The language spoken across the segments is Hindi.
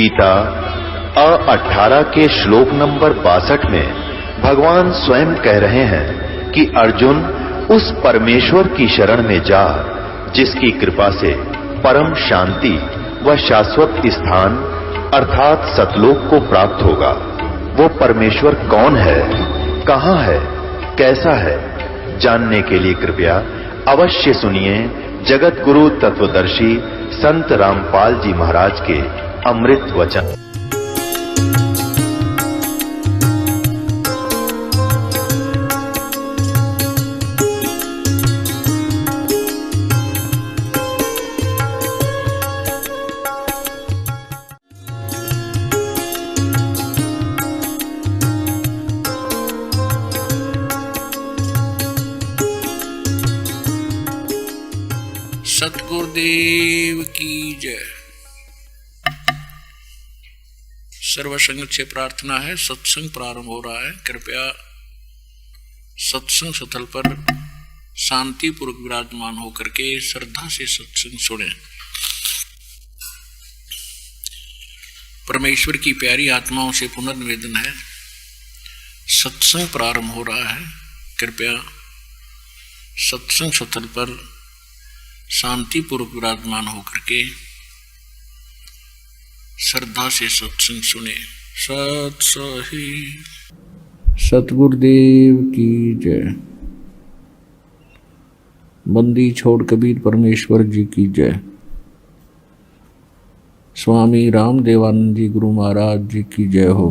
गीता 18 के श्लोक नंबर 62 में भगवान स्वयं कह रहे हैं कि अर्जुन उस परमेश्वर की शरण में जा जिसकी कृपा से परम शांति व शाश्वत स्थान अर्थात सतलोक को प्राप्त होगा। वो परमेश्वर कौन है, कहां है, कैसा है, जानने के लिए कृपया अवश्य सुनिए जगत गुरु तत्वदर्शी संत रामपाल जी महाराज के अमृत वचन। सतगुरुदेव की जय। सर्वसंग से प्रार्थना है, सत्संग प्रारंभ हो रहा है। कृपया सत्संग स्थल पर शांतिपूर्वक विराजमान होकर के श्रद्धा से सत्संग सुने। परमेश्वर की प्यारी आत्माओं से पुनर्निवेदन है, सत्संग प्रारंभ हो रहा है। कृपया सत्संग स्थल पर शांतिपूर्वक विराजमान होकर के श्रद्धा से सत्संग सुने। सत सही सतगुरुदेव की जय। बंदी छोड़ कबीर परमेश्वर जी की जय। स्वामी रामदेवानंद जी गुरु महाराज जी की जय हो।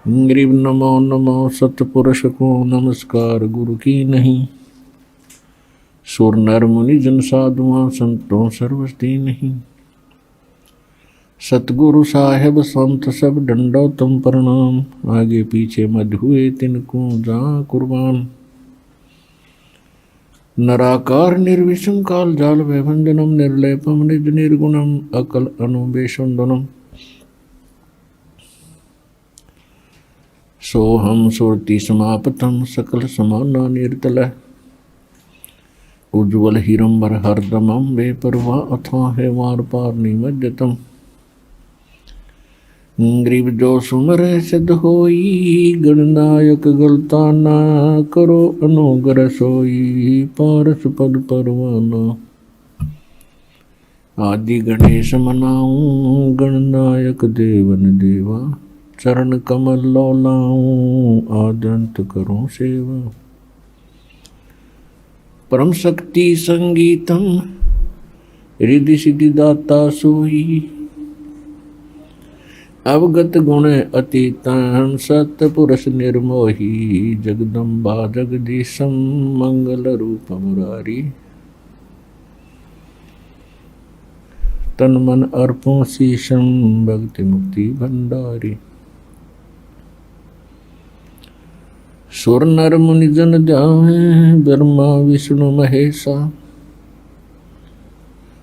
गरीब नमो नमो सतपुरुष को नमस्कार गुरु की नहीं। सुर नर मुनि जन साधुआं संतों सर्वस्ती नहीं। सतगुरु साहेब संत सब डंडो तुम प्रणाम। आगे पीछे मध हुए तिनको जा कुर्बान। नराकार निर्विषम काल जाल वैभंजनम निर्लेपम निज निर्गुणम अकल अनुबेशंदनम। सोहम सुरति समापतम सकल समाना निर्तल। उज्ज्वल हिरंबर हरदमम बेपरवा अथवा है वार पार निमज्जतम। ग्रीव जो सुमर सिद्ध होई गणनायक गलता ना करो अनुग्रह सोई पारस पद परवाना। आदि गणेश मनाऊं गणनायक देवन देवा। चरण कमल लौलाऊं आदंत करूं सेवा। परम शक्ति संगीतम रिद्धि सिद्धि दाता सोई। अवगत गुण अतीतम सतपुरुष निर्मोही। जगदम्बा जगदीशम मंगल रूप मुरारी। तन मन अर्पों शीशम भक्ति मुक्ति भंडारी। सुर नर मुनि जन जाए ब्रह्मा विष्णु महेशा।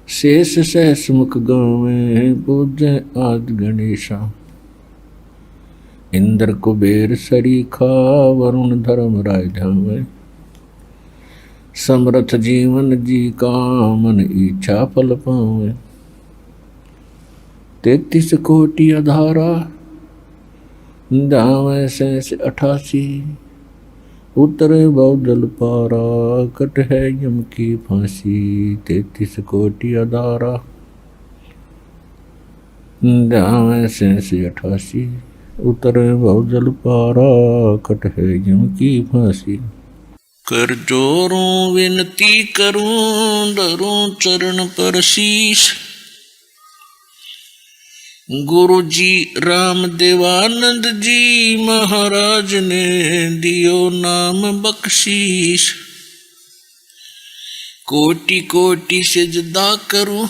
शेष सहस मुख गावे पूज्य आदि गणेशा। इंद्र कुबेर सरीखा वरुण धर्म राय धावे। समर्थ जीवन जी का मन इच्छा फल पावे। 33 कोटि अधारा दावे शेष 88। उतरे बहु जल पारा कट है यम की फांसी। 33 कोटि अधारा दावे शेष 88। उतरे बहु जल पारा कट है यम की फांसी। कर जोरों विनती करूं डरूं चरण पर शीश। गुरु जी रामदेवानंद जी महाराज ने दियो नाम बख्शीश। कोटि कोटि सिजदा करूं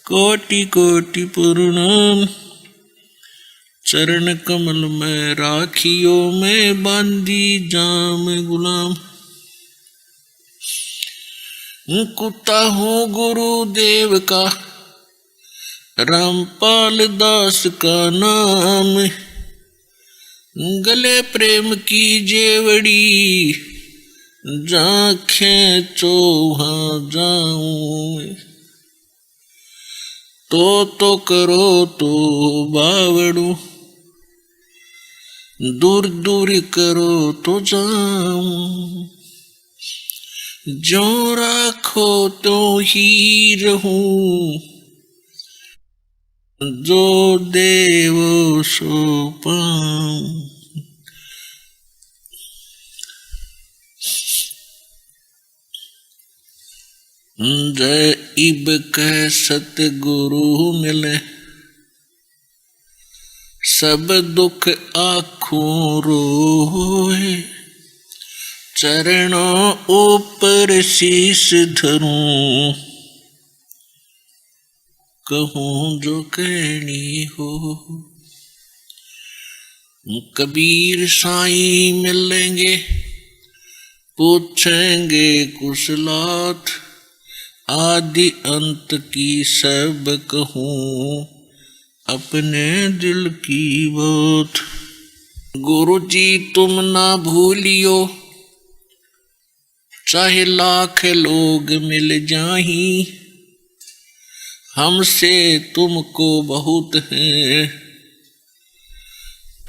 कोटि कोटि प्रणाम। चरण कमल में राखियो में बांधी जाम गुलाम। कुत्ता हूँ गुरुदेव का रामपाल दास का नाम। गले प्रेम की जेवड़ी जहाँ खेचो वहाँ जाऊं, तो करो तो बावड़ू, दूर दूर करो तो जाऊं, जो राखो तो ही रहूं, जो देवो सो पाऊं। जय इब कह सतगुरु मिले, सब दुख आँखों रोए, चरणों ऊपर शीश धरूं, कहूं जो कहनी हो। कबीर साईं मिलेंगे, पूछेंगे कुशलात, आदि अंत की सब कहूं, अपने दिल की बात। गुरु जी तुम ना भूलियो, चाहे लाख लोग मिल जाही, हमसे तुमको बहुत है,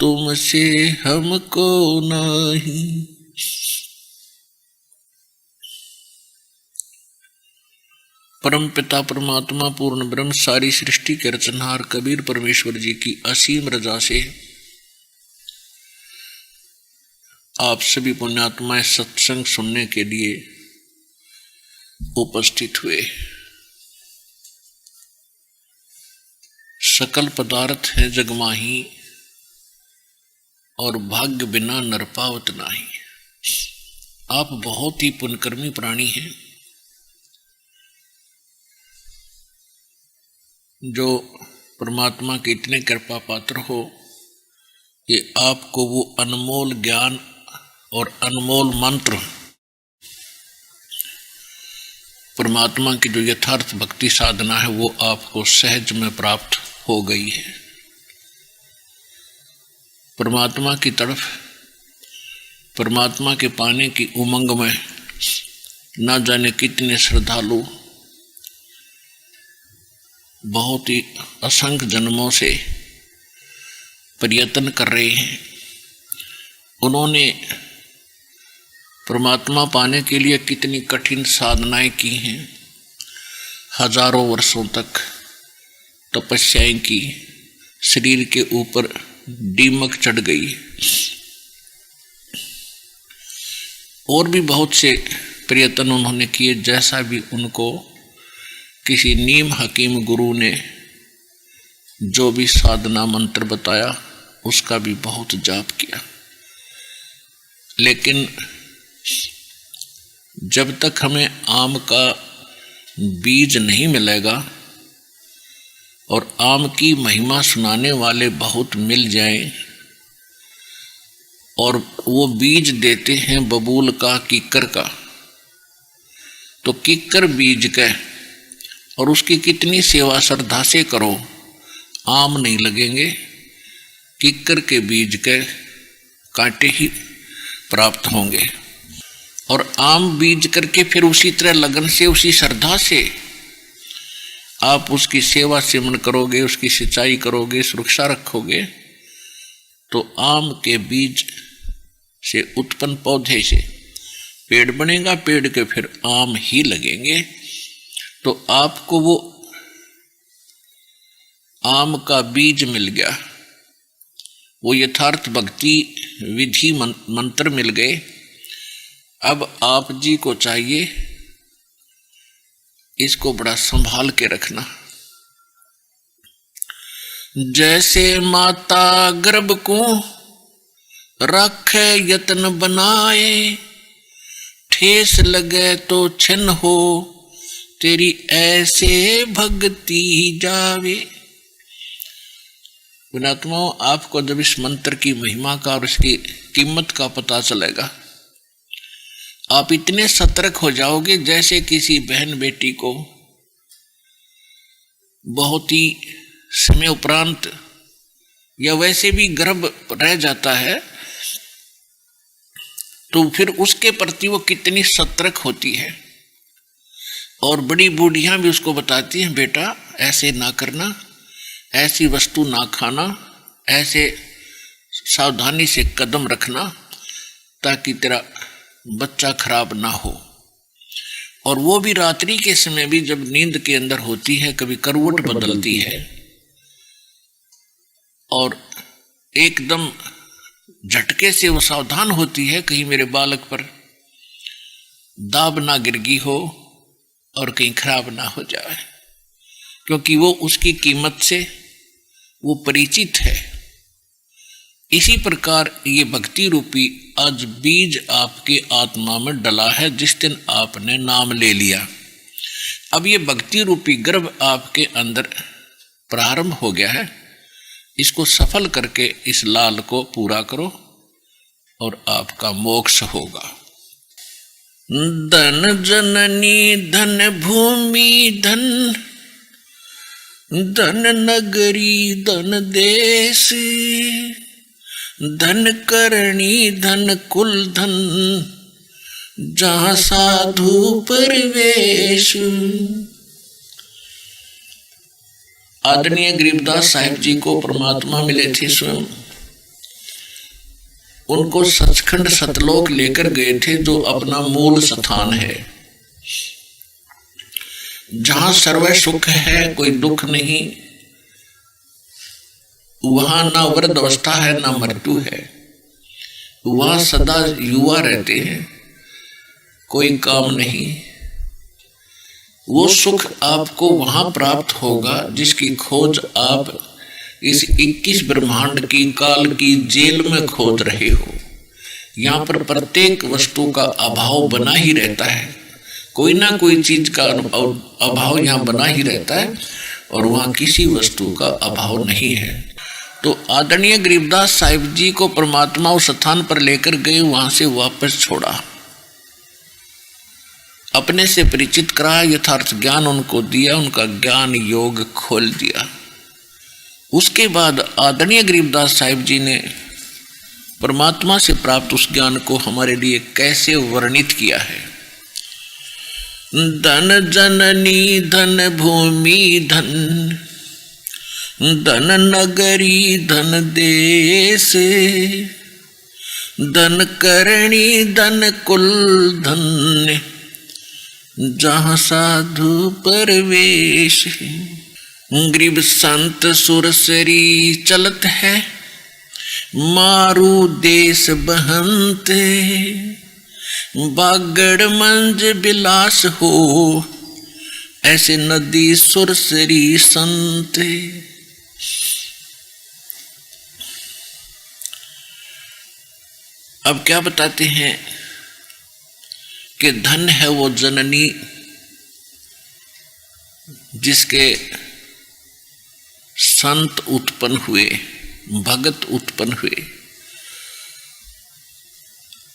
तुमसे हमको नहीं। परम पिता परमात्मा पूर्ण ब्रह्म सारी सृष्टि के रचनहार कबीर परमेश्वर जी की असीम रजा से आप सभी पुण्यात्माएं सत्संग सुनने के लिए उपस्थित हुए। सकल पदार्थ है जगमाही, और भाग्य बिना नर पावत नाही। आप बहुत ही पुण्यकर्मी प्राणी हैं, जो परमात्मा के इतने कृपा पात्र हो कि आपको वो अनमोल ज्ञान और अनमोल मंत्र, परमात्मा की जो यथार्थ भक्ति साधना है वो आपको सहज में प्राप्त हो गई है। परमात्मा की तरफ, परमात्मा के पाने की उमंग में ना जाने कितने श्रद्धालु बहुत ही असंख्य जन्मों से प्रयत्न कर रहे हैं। उन्होंने परमात्मा पाने के लिए कितनी कठिन साधनाएं की हैं, हजारों वर्षों तक तपस्याएं की, शरीर के ऊपर दीमक चढ़ गई, और भी बहुत से प्रयत्न उन्होंने किए। जैसा भी उनको किसी नीम हकीम गुरु ने जो भी साधना मंत्र बताया उसका भी बहुत जाप किया, लेकिन जब तक हमें आम का बीज नहीं मिलेगा और आम की महिमा सुनाने वाले बहुत मिल जाएं, और वो बीज देते हैं बबूल का, किक्कर का, तो किक्कर बीज का और उसकी कितनी सेवा श्रद्धा से करो, आम नहीं लगेंगे, किक्कर के बीज के कांटे ही प्राप्त होंगे। और आम बीज करके फिर उसी तरह लगन से, उसी श्रद्धा से आप उसकी सेवा सेवन करोगे, उसकी सिंचाई करोगे, सुरक्षा रखोगे, तो आम के बीज से उत्पन्न पौधे से पेड़ बनेगा, पेड़ के फिर आम ही लगेंगे। तो आपको वो आम का बीज मिल गया, वो यथार्थ भक्ति विधि मंत्र मिल गए। अब आप जी को चाहिए इसको बड़ा संभाल के रखना। जैसे माता गर्भ को रखे यत्न बनाए, ठेस लगे तो छिन्न हो, तेरी ऐसे भक्ति जावे। पुण्यात्माओं, आपको जब इस मंत्र की महिमा का और इसकी कीमत का पता चलेगा, आप इतने सतर्क हो जाओगे जैसे किसी बहन बेटी को बहुत ही समय उपरांत या वैसे भी गर्भ रह जाता है तो फिर उसके प्रति वो कितनी सतर्क होती है। और बड़ी बूढ़ियां भी उसको बताती हैं, बेटा ऐसे ना करना, ऐसी वस्तु ना खाना, ऐसे सावधानी से कदम रखना ताकि तेरा बच्चा खराब ना हो। और वो भी रात्रि के समय भी जब नींद के अंदर होती है, कभी करवट बदलती है और एकदम झटके से वो सावधान होती है, कहीं मेरे बालक पर दाब ना गिरगी हो और कहीं खराब ना हो जाए, क्योंकि वो उसकी कीमत से वो परिचित है। इसी प्रकार ये भक्ति रूपी आज बीज आपके आत्मा में डला है, जिस दिन आपने नाम ले लिया। अब ये भक्ति रूपी गर्भ आपके अंदर प्रारंभ हो गया है, इसको सफल करके इस लाल को पूरा करो और आपका मोक्ष होगा। धन जननी धन भूमि धन, धन नगरी धन देश, धन करणी धन कुल धन, जहाँ साधु परवेश। आदरणीय गरीबदास साहिब जी को परमात्मा मिले थे स्वयं, उनको सचखंड सतलोक लेकर गए थे, जो अपना मूल स्थान है, जहां सर्व सुख है, कोई दुख नहीं, वहां ना वृद्ध अवस्था है ना मृत्यु है, वहां सदा युवा रहते हैं, कोई काम नहीं। वो सुख आपको वहां प्राप्त होगा जिसकी खोज आप इस 21 ब्रह्मांड की काल की जेल में खोज रहे हो। यहाँ पर प्रत्येक वस्तु का अभाव बना ही रहता है, कोई ना कोई चीज का अभाव यहाँ बना ही रहता है, और वहाँ किसी वस्तु का अभाव नहीं है। तो आदरणीय गरीबदास साहिब जी को परमात्मा उस स्थान पर लेकर गए, वहां से वापस छोड़ा, अपने से परिचित करा, यथार्थ ज्ञान उनको दिया, उनका ज्ञान योग खोल दिया। उसके बाद आदरणीय गरीबदास साहिब जी ने परमात्मा से प्राप्त उस ज्ञान को हमारे लिए कैसे वर्णित किया है। धन जननी धन भूमि धन, धन नगरी धन देश, धन करणी धन कुल धन, जहाँ साधु परवेश। गरीब संत सुरसरी चलत है, मारू देश बहंत, बागड़ मंज बिलास हो, ऐसे नदी सुरसरी संत। अब क्या बताते हैं कि धन है वो जननी जिसके संत उत्पन्न हुए, भगत उत्पन्न हुए,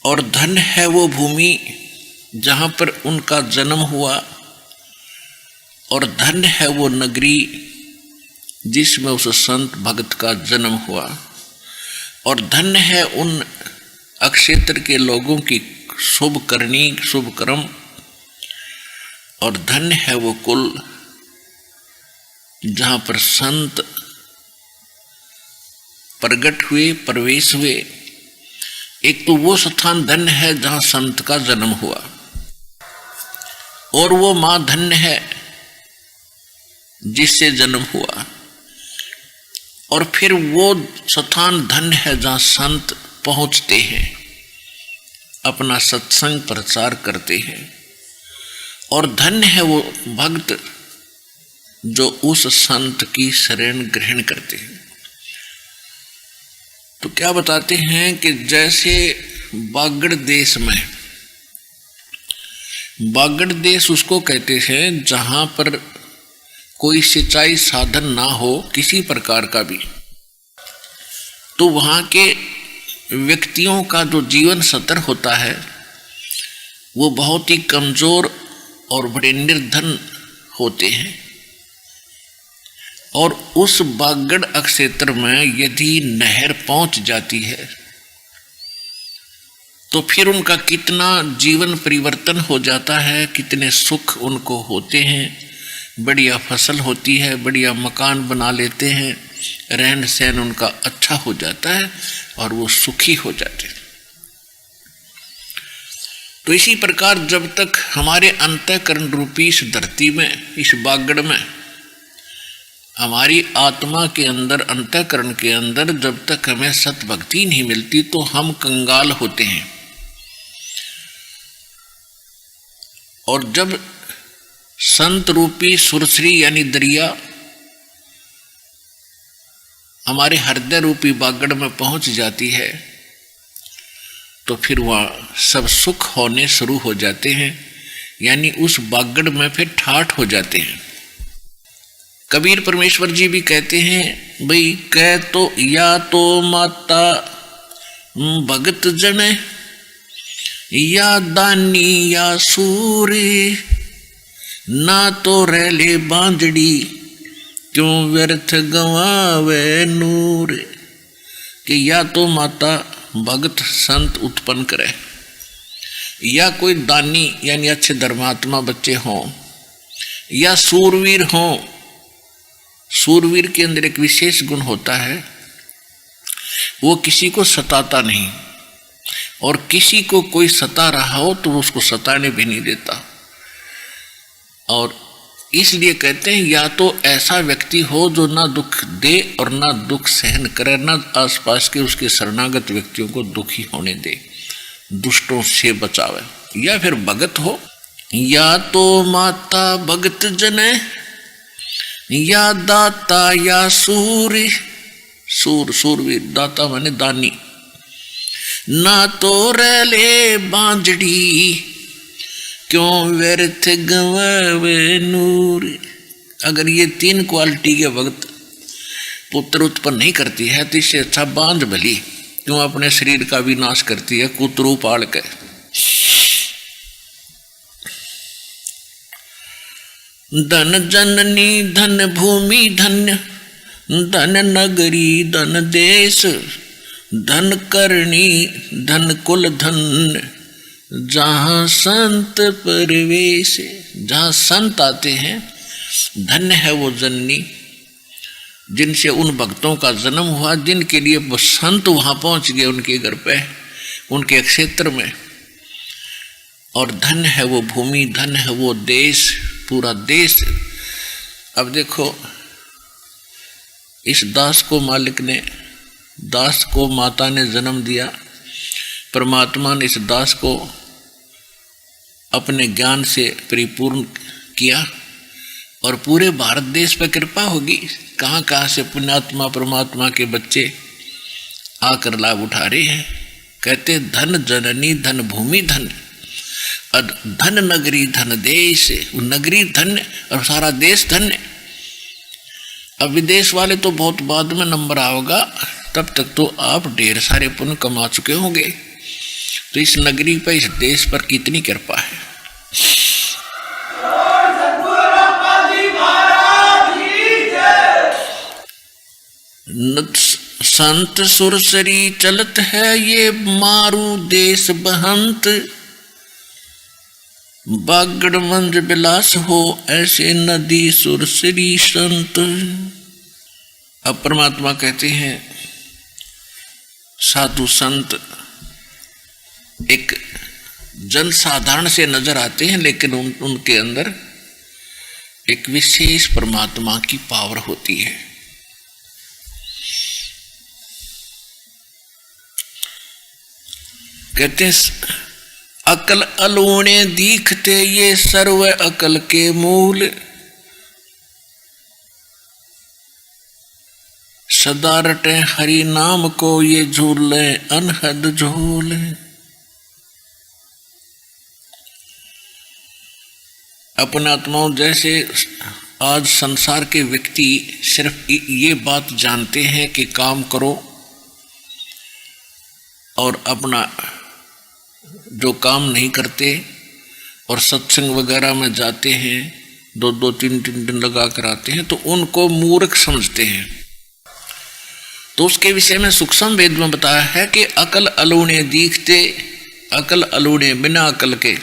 और धन है वो भूमि जहाँ पर उनका जन्म हुआ, और धन है वो नगरी जिसमें उस संत भगत का जन्म हुआ, और धन है उन अक्षेत्र के लोगों की शुभ करनी शुभ कर्म, और धन है वो कुल जहाँ पर संत प्रगट हुए, प्रवेश हुए। एक तो वो स्थान धन्य है जहाँ संत का जन्म हुआ, और वो माँ धन्य है जिससे जन्म हुआ, और फिर वो स्थान धन्य है जहाँ संत पहुँचते हैं, अपना सत्संग प्रचार करते हैं, और धन्य है वो भक्त जो उस संत की शरण ग्रहण करते हैं। तो क्या बताते हैं कि जैसे बागड़ देश में, बागड़ देश उसको कहते हैं जहां पर कोई सिंचाई साधन ना हो किसी प्रकार का भी, तो वहां के व्यक्तियों का जो जीवन स्तर होता है वो बहुत ही कमजोर और बड़े निर्धन होते हैं। और उस बागड़ क्षेत्र में यदि नहर पहुंच जाती है तो फिर उनका कितना जीवन परिवर्तन हो जाता है, कितने सुख उनको होते हैं, बढ़िया फसल होती है, बढ़िया मकान बना लेते हैं, रहन सहन उनका अच्छा हो जाता है और वो सुखी हो जाते हैं। तो इसी प्रकार जब तक हमारे अंतःकरण रूपी इस धरती में, इस बागड़ में, हमारी आत्मा के अंदर, अंतःकरण के अंदर जब तक हमें सत भक्ति नहीं मिलती तो हम कंगाल होते हैं। और जब संत रूपी सुरसरी यानी दरिया हमारे हृदय रूपी बागड़ में पहुंच जाती है तो फिर वहाँ सब सुख होने शुरू हो जाते हैं, यानी उस बागड़ में फिर ठाठ हो जाते हैं। कबीर परमेश्वर जी भी कहते हैं, भाई कह तो या तो माता भगत जन, या दानी या सूरी, ना तो रहले बांजड़ी, क्यों व्यर्थ गंवावे नूर। कि या तो माता भगत संत उत्पन्न करे, या कोई दानी यानी अच्छे धर्मात्मा बच्चे हों, या सूरवीर हों। सूरवीर के अंदर एक विशेष गुण होता है, वो किसी को सताता नहीं, और किसी को कोई सता रहा हो तो उसको सताने भी नहीं देता। और इसलिए कहते हैं या तो ऐसा व्यक्ति हो जो ना दुख दे और ना दुख सहन करे, ना आसपास के उसके शरणागत व्यक्तियों को दुखी होने दे, दुष्टों से बचावे। या फिर भगत हो, या तो माता भगत जने, या दाता या सूरी, सूरवीर, दाता माने दानी, ना तो रहले बांजड़ी, क्यों व्यर्थ गंवावे नूर। अगर ये तीन क्वालिटी के भक्त पुत्र उत्पन्न नहीं करती है तो इससे अच्छा बांझ भली क्यों अपने शरीर का भी नाश करती है कुतरू पाल के। धन जननी धन भूमि धन्य, धन नगरी धन देश, धन करणी धन कुल धन, जहाँ संत परवेश। जहाँ संत आते हैं धन्य है वो जननी, जिनसे उन भक्तों का जन्म हुआ, जिनके लिए वो संत वहाँ पहुँच गए उनके घर पे, उनके क्षेत्र में। और धन्य है वो भूमि, धन्य है वो देश, पूरा देश। अब देखो, इस दास को मालिक ने, दास को माता ने जन्म दिया, परमात्मा ने इस दास को अपने ज्ञान से परिपूर्ण किया और पूरे भारत देश पर कृपा होगी। कहाँ कहाँ से पुण्यात्मा परमात्मा के बच्चे आकर लाभ उठा रहे हैं। कहते धन जननी धन भूमि धन, धन नगरी धन देश। नगरी धन्य और सारा देश धन्य। अब विदेश वाले तो बहुत बाद में नंबर आओगा, तब तक तो आप ढेर सारे पुण्य कमा चुके होंगे। तो इस नगरी पर, इस देश पर कितनी कृपा है। संत सुरसरी चलत है ये मारू देश बहंत, बागड़ मंज बिलास हो ऐसे नदी सुरसरी संत। अब परमात्मा कहते हैं साधु संत एक जन साधारण से नजर आते हैं, लेकिन उनके अंदर एक विशेष परमात्मा की पावर होती है। कहते हैं अकल अलूणे दीखते ये सर्व अकल के मूल, सदा रटे हरि नाम को ये झूले अनहद झूले। अपने आत्माओं जैसे आज संसार के व्यक्ति सिर्फ ये बात जानते हैं कि काम करो और अपना जो काम नहीं करते, और सत्संग वगैरह में जाते हैं, दो दो तीन तीन दिन लगा कर आते हैं, तो उनको मूर्ख समझते हैं। तो उसके विषय में सूक्ष्म वेद में बताया है कि अकल अलूणे दीखते। अकल अलूड़े बिना अकल के,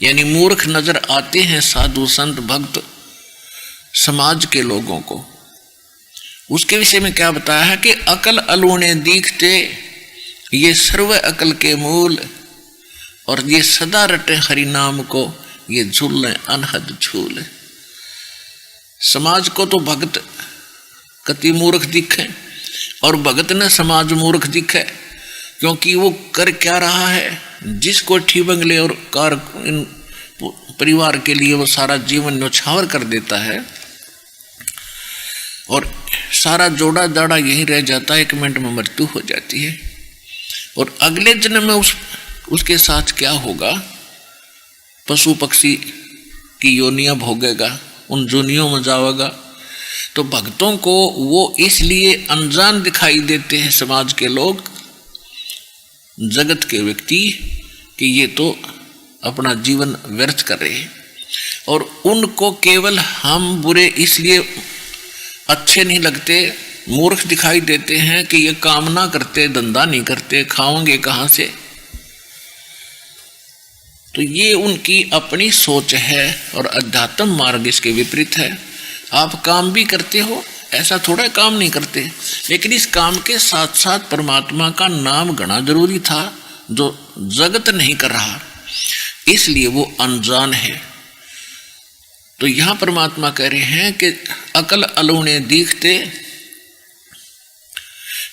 यानी मूर्ख नजर आते हैं साधु संत भक्त समाज के लोगों को। उसके विषय में क्या बताया है कि अकल अलूणे दीखते, ये सर्व अकल के मूल, और ये सदा रटे हरि नाम को, ये झूले अनहद झूल। समाज को तो भक्त कति मूर्ख दिखे और भगत ने समाज मूर्ख दिखे, क्योंकि वो कर क्या रहा है, जिस कोठी बंगले और कार परिवार के लिए वो सारा जीवन न्यौछावर कर देता है और सारा जोड़ा जाड़ा यहीं रह जाता है, 1 मिनट में मृत्यु हो जाती है। और अगले जन्म में उसके साथ क्या होगा, पशु पक्षी की योनियां भोगेगा, उन जोनियों में जाएगा। तो भक्तों को वो इसलिए अनजान दिखाई देते हैं समाज के लोग, जगत के व्यक्ति, कि ये तो अपना जीवन व्यर्थ कर रहे हैं। और उनको केवल हम बुरे इसलिए अच्छे नहीं लगते, मूर्ख दिखाई देते हैं कि ये कामना करते, धंधा नहीं करते, खाओगे कहाँ से। तो ये उनकी अपनी सोच है और अध्यात्म मार्ग इसके विपरीत है। आप काम भी करते हो, ऐसा थोड़ा काम नहीं करते, लेकिन इस काम के साथ साथ परमात्मा का नाम गणा जरूरी था, जो जगत नहीं कर रहा, इसलिए वो अनजान है। तो यहां परमात्मा कह रहे हैं कि अकल अलूणे दीखते,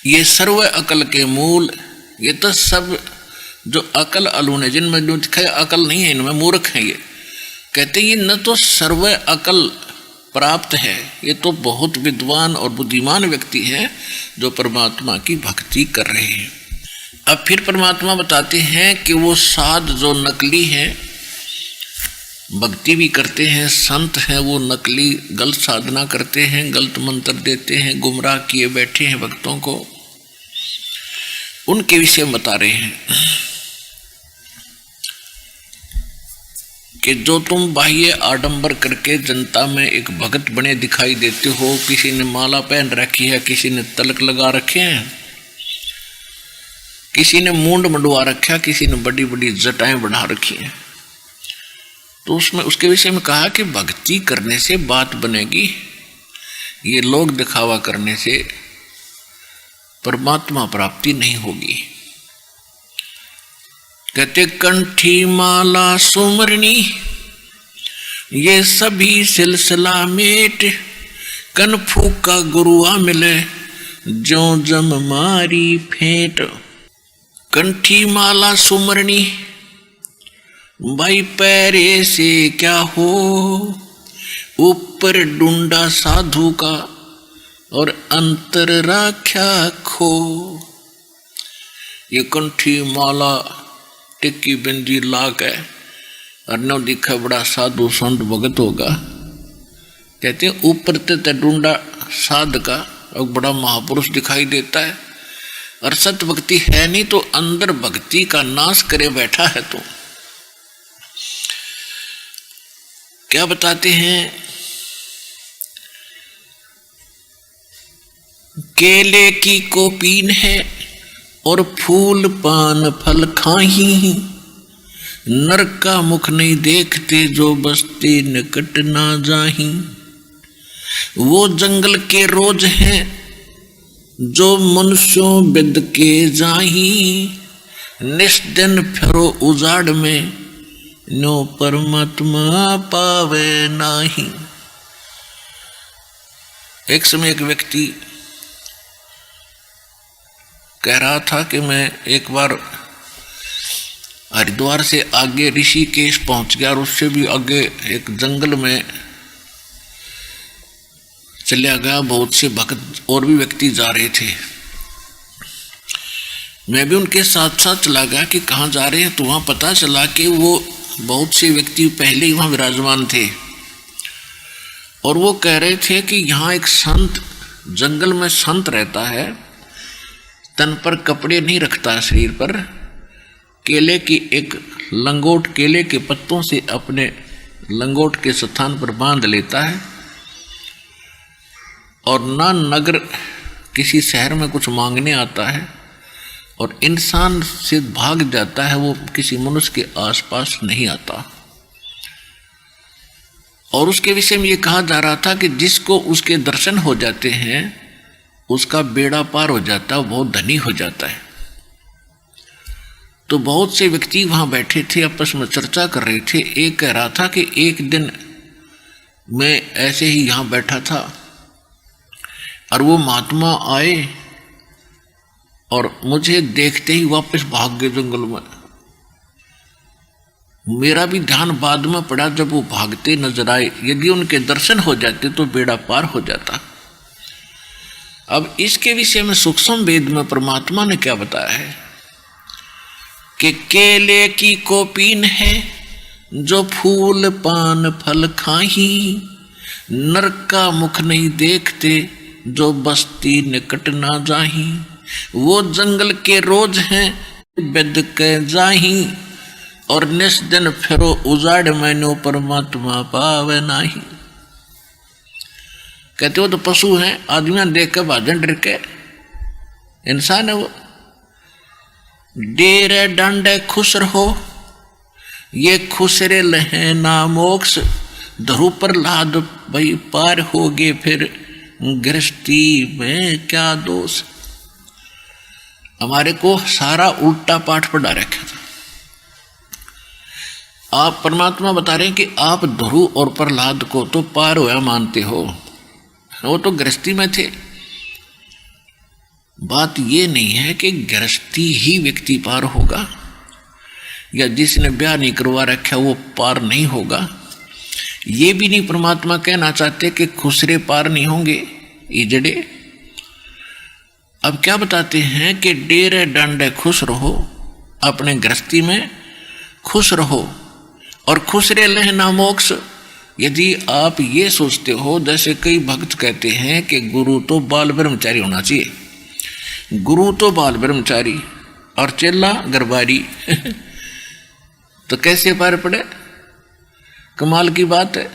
ये सर्व अकल के मूल। ये तो सब जो अकल अलूणे, जिनमें जो दिखाए अकल नहीं है, इनमें मूर्ख है। ये कहते ये न तो सर्व अकल प्राप्त है, ये तो बहुत विद्वान और बुद्धिमान व्यक्ति हैं जो परमात्मा की भक्ति कर रहे हैं। अब फिर परमात्मा बताते हैं कि वो साध जो नकली हैं, भक्ति भी करते हैं, संत हैं, वो नकली गलत साधना करते हैं, गलत मंत्र देते हैं, गुमराह किए बैठे हैं भक्तों को, उनके विषय में बता रहे हैं कि जो तुम बाह्य आडंबर करके जनता में एक भगत बने दिखाई देते हो, किसी ने माला पहन रखी है, किसी ने तलक लगा रखे हैं, किसी ने मूंड मंडवा रखा, किसी ने बड़ी बड़ी जटाएं बढ़ा रखी हैं, तो उसमें उसके विषय में कहा कि भक्ति करने से बात बनेगी, ये लोग दिखावा करने से परमात्मा प्राप्ति नहीं होगी। कहते कंठी माला सुमरनी, ये सभी सिलसिला मेट, कन फूका गुरुआ मिले, जो जम मारी फेंट। कंठी माला सुमरनी, भाई पैरे से क्या हो, ऊपर डूंडा साधु का और अंतर राख्या खो। ये कंठी माला टिक्की बिंदी लाख है और न दिखा बड़ा साधु संत भगत होगा। कहते हैं ऊपर ते डूंडा साध का और बड़ा महापुरुष दिखाई देता है, और सत भक्ति है नहीं, तो अंदर भक्ति का नाश करे बैठा है। तो क्या बताते हैं, केले की कोपीन है और फूल पान फल खाही, नर का मुख नहीं देखते जो बसते निकट ना जाही। वो जंगल के रोज हैं जो मनुष्यों बिद के जाही, निष्दिन फिरो उजाड़ में नो परमात्मा पावे नाही। एक समय एक व्यक्ति कह रहा था कि मैं एक बार हरिद्वार से आगे ऋषिकेश पहुंच गया और उससे भी आगे एक जंगल में चला गया। बहुत से भक्त और भी व्यक्ति जा रहे थे, मैं भी उनके साथ साथ चला गया कि कहाँ जा रहे हैं। तो वहाँ पता चला कि वो बहुत से व्यक्ति पहले ही वहाँ विराजमान थे और वो कह रहे थे कि यहाँ एक संत, जंगल में संत रहता है, तन पर कपड़े नहीं रखता है, शरीर पर केले की एक लंगोट केले के पत्तों से अपने लंगोट के स्थान पर बांध लेता है और ना नगर किसी शहर में कुछ मांगने आता है और इंसान से भाग जाता है, वो किसी मनुष्य के आसपास नहीं आता। और उसके विषय में ये कहा जा रहा था कि जिसको उसके दर्शन हो जाते हैं उसका बेड़ा पार हो जाता है, बहुत धनी हो जाता है। तो बहुत से व्यक्ति वहां बैठे थे, आपस में चर्चा कर रहे थे। एक कह रहा था कि एक दिन मैं ऐसे ही यहां बैठा था और वो महात्मा आए और मुझे देखते ही वापस भाग गए जंगल में। मेरा भी ध्यान बाद में पड़ा जब वो भागते नजर आए, यदि उनके दर्शन हो जाते तो बेड़ा पार हो जाता। अब इसके विषय में सूक्ष्म वेद में परमात्मा ने क्या बताया है कि केले की कोपीन है जो फूल पान फल खाही, नरक का मुख नहीं देखते जो बस्ती निकट ना जाही, वो जंगल के रोज हैं बेद के जाही, और निस दिन फिरो उजाड़ मैनो परमात्मा पावे नाही। कहते हो तो पशु हैं, आदमियां देख कर भाजन डर के, इंसान है वो। डेरे डांडे खुश रहो ये खुसरे लहे ना मोक्ष, धरु पर लाद भाई पार होगे फिर गृहस्थी में क्या दोष। हमारे को सारा उल्टा पाठ पढ़ा रखा था। आप परमात्मा बता रहे हैं कि आप ध्रुव और प्रहलाद को तो पार होया मानते हो, वो तो गृहस्थी में थे। बात ये नहीं है कि गृहस्थी ही व्यक्ति पार होगा या जिसने ब्याह नहीं करवा रखा वो पार नहीं होगा। ये भी नहीं परमात्मा कहना चाहते कि खुसरे पार नहीं होंगे, इजड़े। अब क्या बताते हैं कि डेरे डंडे खुश रहो, अपने गृहस्थी में खुश रहो, और खुसरे लहना मोक्ष। यदि आप ये सोचते हो, जैसे कई भक्त कहते हैं कि गुरु तो बाल ब्रह्मचारी होना चाहिए, गुरु तो बाल ब्रह्मचारी और चेला गरबारी तो कैसे पार पड़े? कमाल की बात है।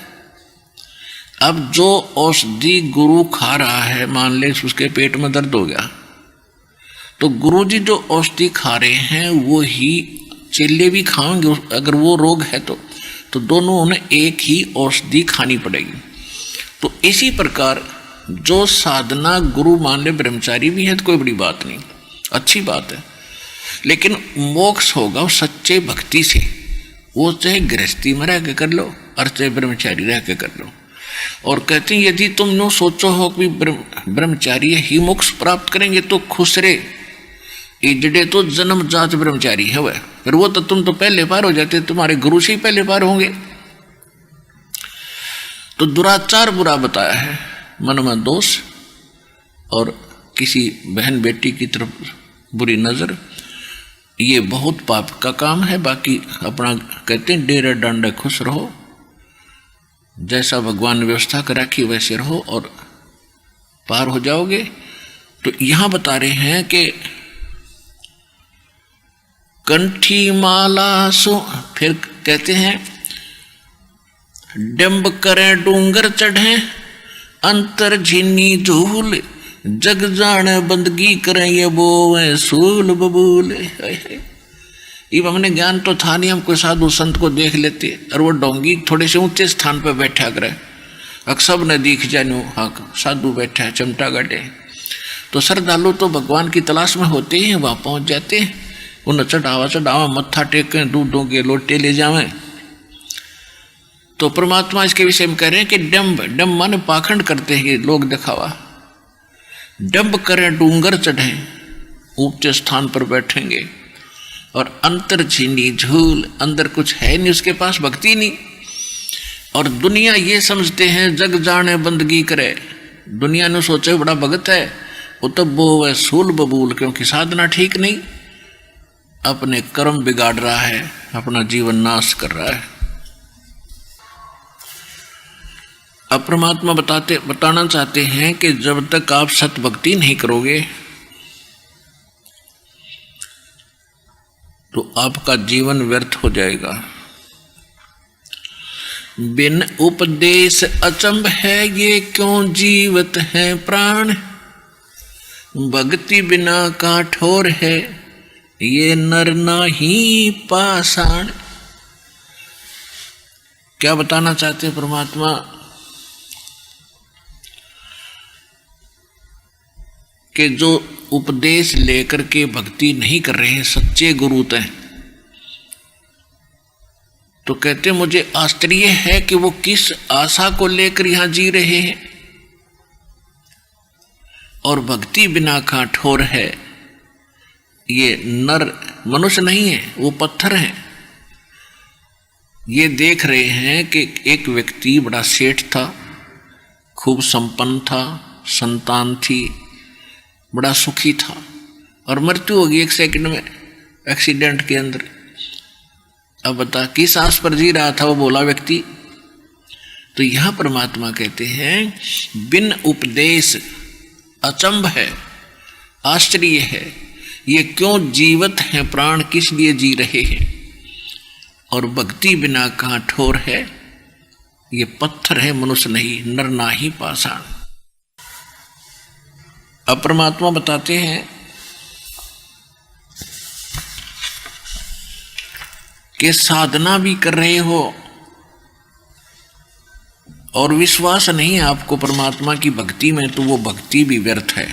अब जो औषधि गुरु खा रहा है, मान ले उसके पेट में दर्द हो गया, तो गुरुजी जो औषधि खा रहे हैं वो ही चेले भी खाएंगे अगर वो रोग है तो दोनों ने एक ही औषधि खानी पड़ेगी। तो इसी प्रकार जो साधना गुरु मान ले ब्रह्मचारी भी है तो कोई बड़ी बात नहीं, अच्छी बात है, लेकिन मोक्ष होगा वो सच्चे भक्ति से। वो चाहे गृहस्थी में रह के कर लो और चाहे ब्रह्मचारी रह के कर लो। और कहते हैं यदि तुम नो सोचो हो कि ब्रह्मचारी ही मोक्ष प्राप्त करेंगे तो खुसरे इजड़े तो जन्म जात ब्रह्मचारी है वह, फिर वो तो तुम तो पहले पार हो जाते, तुम्हारे गुरु से ही पहले पार होंगे। तो दुराचार बुरा बताया है, मन में दोष और किसी बहन बेटी की तरफ बुरी नजर, ये बहुत पाप का काम है। बाकी अपना कहते हैं डेरे डंडे खुश रहो, जैसा भगवान ने व्यवस्था कर रखी वैसे रहो और पार हो जाओगे। तो यहां बता रहे हैं कि कंठी माला सो, फिर कहते हैं डंब करें डूंगर चढ़े अंतर झीनी झूल, जग जाने बंदगी करें ये बोवे सूल बबूल। अब हमने ज्ञान तो था नहीं, हम कोई साधु संत को देख लेते और वो डोंगी थोड़े से ऊंचे स्थान पर बैठा करे, सब ने दिख जानो हाँ साधु बैठा है चमटा गाड़े। तो श्रद्धालु तो भगवान की तलाश में होते ही वहां पहुंच जाते हैं, उन्हें चढ़ावा मत्था टेकें, दूधों के लोटे ले जावें। तो परमात्मा इसके विषय में कह रहे हैं कि डंब माने पाखंड करते हैं लोग, दिखावा। डंब करें डूंगर चढ़े, ऊंचे स्थान पर बैठेंगे, और अंतर झीनी झूल, अंदर कुछ है नहीं, उसके पास भक्ति नहीं। और दुनिया ये समझते हैं जग जाने बंदगी करे, दुनिया ने सोचे बड़ा भगत है वो तो वो है सूल बबूल, क्योंकि साधना ठीक नहीं, अपने कर्म बिगाड़ रहा है, अपना जीवन नाश कर रहा है। अब परमात्मा बताना चाहते हैं कि जब तक आप सत भक्ति नहीं करोगे तो आपका जीवन व्यर्थ हो जाएगा। बिन उपदेश अचंभ है ये क्यों जीवत है प्राण, भक्ति बिना काठोर है ये नर नाही पाषाण। क्या बताना चाहते हैं परमात्मा? कि जो उपदेश लेकर के भक्ति नहीं कर रहे हैं, सच्चे गुरु हैं, तो कहते मुझे आश्चर्य है कि वो किस आशा को लेकर यहां जी रहे हैं। और भक्ति बिना काठोर है। ये नर मनुष्य नहीं है, वो पत्थर हैं। ये देख रहे हैं कि एक व्यक्ति बड़ा सेठ था, खूब संपन्न था, संतान थी, बड़ा सुखी था, और मृत्यु हो गई 1 सेकंड में एक्सीडेंट के अंदर। अब बता किस आस पर जी रहा था वो बोला व्यक्ति। तो यहां परमात्मा कहते हैं बिन उपदेश अचंभ है, आश्चर्य है, ये क्यों जीवित हैं, प्राण किस लिए जी रहे हैं। और भक्ति बिना काठोर है, ये पत्थर है, मनुष्य नहीं, नर नाही पाषाण। अब परमात्मा बताते हैं कि साधना भी कर रहे हो और विश्वास नहीं है आपको परमात्मा की भक्ति में, तो वो भक्ति भी व्यर्थ है।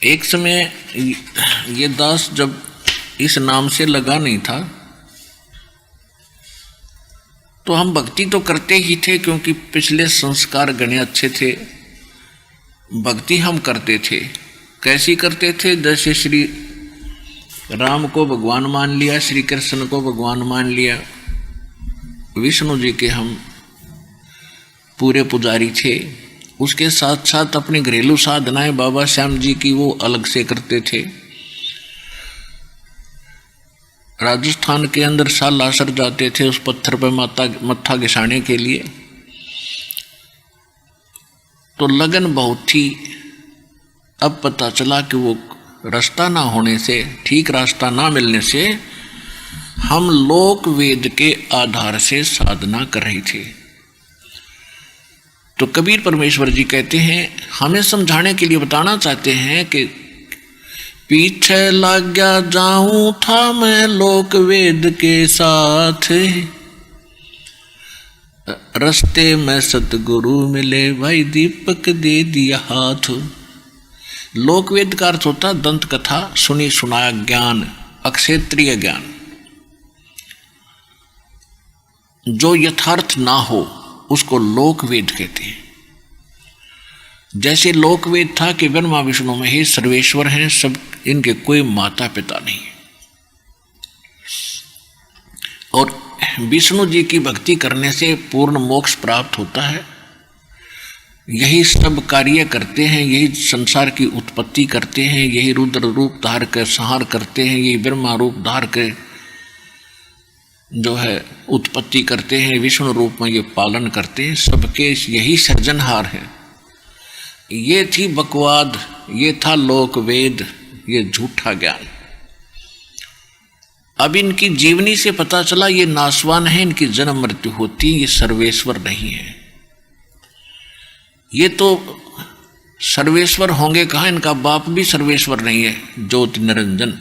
एक समय ये दास जब इस नाम से लगा नहीं था, तो हम भक्ति तो करते ही थे, क्योंकि पिछले संस्कार गणे अच्छे थे। भक्ति हम करते थे। कैसी करते थे? जैसे श्री राम को भगवान मान लिया, श्री कृष्ण को भगवान मान लिया, विष्णु जी के हम पूरे पुजारी थे। उसके साथ साथ अपनी घरेलू साधनाएं बाबा श्याम जी की वो अलग से करते थे। राजस्थान के अंदर सालासर जाते थे उस पत्थर पर मत्था घिसाने के लिए, तो लगन बहुत थी। अब पता चला कि वो रास्ता ना होने से, ठीक रास्ता ना मिलने से हम लोक वेद के आधार से साधना कर रहे थे। तो कबीर परमेश्वर जी कहते हैं, हमें समझाने के लिए बताना चाहते हैं कि पीछे लग गया जाऊं था मैं लोक वेद के साथ, रास्ते में सतगुरु मिले भाई दीपक दे दिया हाथ। लोक वेद का अर्थ होता दंत कथा, सुनी सुनाया ज्ञान, अक्षेत्रीय ज्ञान। जो यथार्थ ना हो उसको लोक वेद कहते हैं। जैसे लोक वेद था कि ब्रह्मा विष्णु महेश सर्वेश्वर हैं, सब इनके कोई माता पिता नहीं। और विष्णु जी की भक्ति करने से पूर्ण मोक्ष प्राप्त होता है। यही सब कार्य करते हैं, यही संसार की उत्पत्ति करते हैं, यही रुद्र रूप धार कर संहार करते हैं, यही ब्रह्मा रूप धार कर जो है उत्पत्ति करते हैं, विष्णु रूप में ये पालन करते हैं। सबके यही सृजनहार हैं। ये थी बकवाद, ये था लोक वेद, ये झूठा ज्ञान। अब इनकी जीवनी से पता चला ये नासवान है, इनकी जन्म मृत्यु होती है, ये सर्वेश्वर नहीं है। ये तो सर्वेश्वर होंगे कहाँ, इनका बाप भी सर्वेश्वर नहीं है, ज्योति निरंजन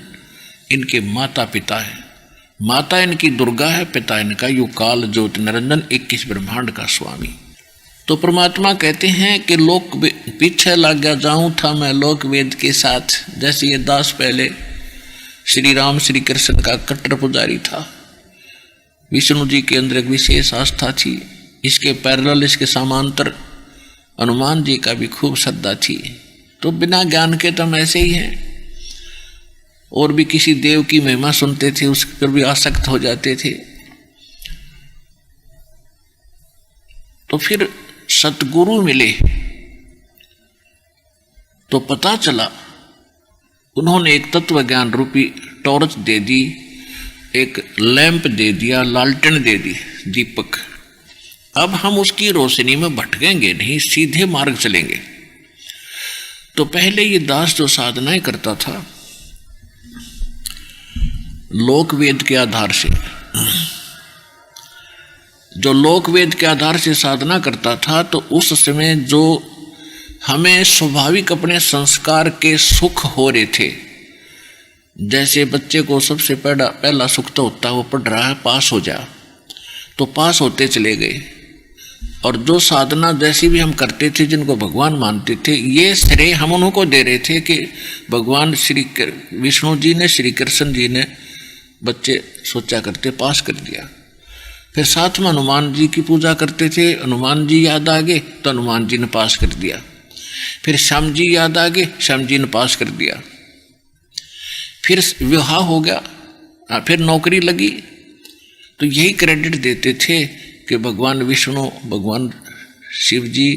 इनके माता पिता है। माता इनकी दुर्गा है, पिता इनका युकाल ज्योति निरंजन 21 ब्रह्मांड का स्वामी। तो परमात्मा कहते हैं कि लोक पीछे लग गया जाऊं था मैं लोक वेद के साथ। जैसे ये दास पहले श्री राम श्री कृष्ण का कट्टर पुजारी था, विष्णु जी के अंदर एक विशेष आस्था थी, इसके पैरेलल इसके समांतर हनुमान जी का भी खूब श्रद्धा थी। तो बिना ज्ञान के तो हम ऐसे ही हैं। और भी किसी देव की महिमा सुनते थे, उस पर भी आसक्त हो जाते थे। तो फिर सतगुरु मिले तो पता चला, उन्होंने एक तत्व ज्ञान रूपी टॉर्च दे दी, एक लैंप दे दिया, लालटेन दे दी, दीपक। अब हम उसकी रोशनी में भटकेंगे नहीं, सीधे मार्ग चलेंगे। तो पहले ये दास जो साधनाएं करता था लोक वेद के आधार से, जो लोक वेद के आधार से साधना करता था, तो उस समय जो हमें स्वाभाविक अपने संस्कार के सुख हो रहे थे, जैसे बच्चे को सबसे पहला सुख तो होता है वो पढ़ रहा है, पास हो जा, तो पास होते चले गए। और जो साधना जैसी भी हम करते थे, जिनको भगवान मानते थे, ये श्रेय हम उन्हों को दे रहे थे कि भगवान श्री विष्णु जी ने, श्री कृष्ण जी ने बच्चे सोचा करते पास कर दिया। फिर साथ में हनुमान जी की पूजा करते थे, हनुमान जी याद आ गए तो हनुमान जी ने पास कर दिया। फिर श्याम जी याद आ गए, श्याम जी ने पास कर दिया। फिर विवाह हो गया, फिर नौकरी लगी, तो यही क्रेडिट देते थे कि भगवान विष्णु, भगवान शिव जी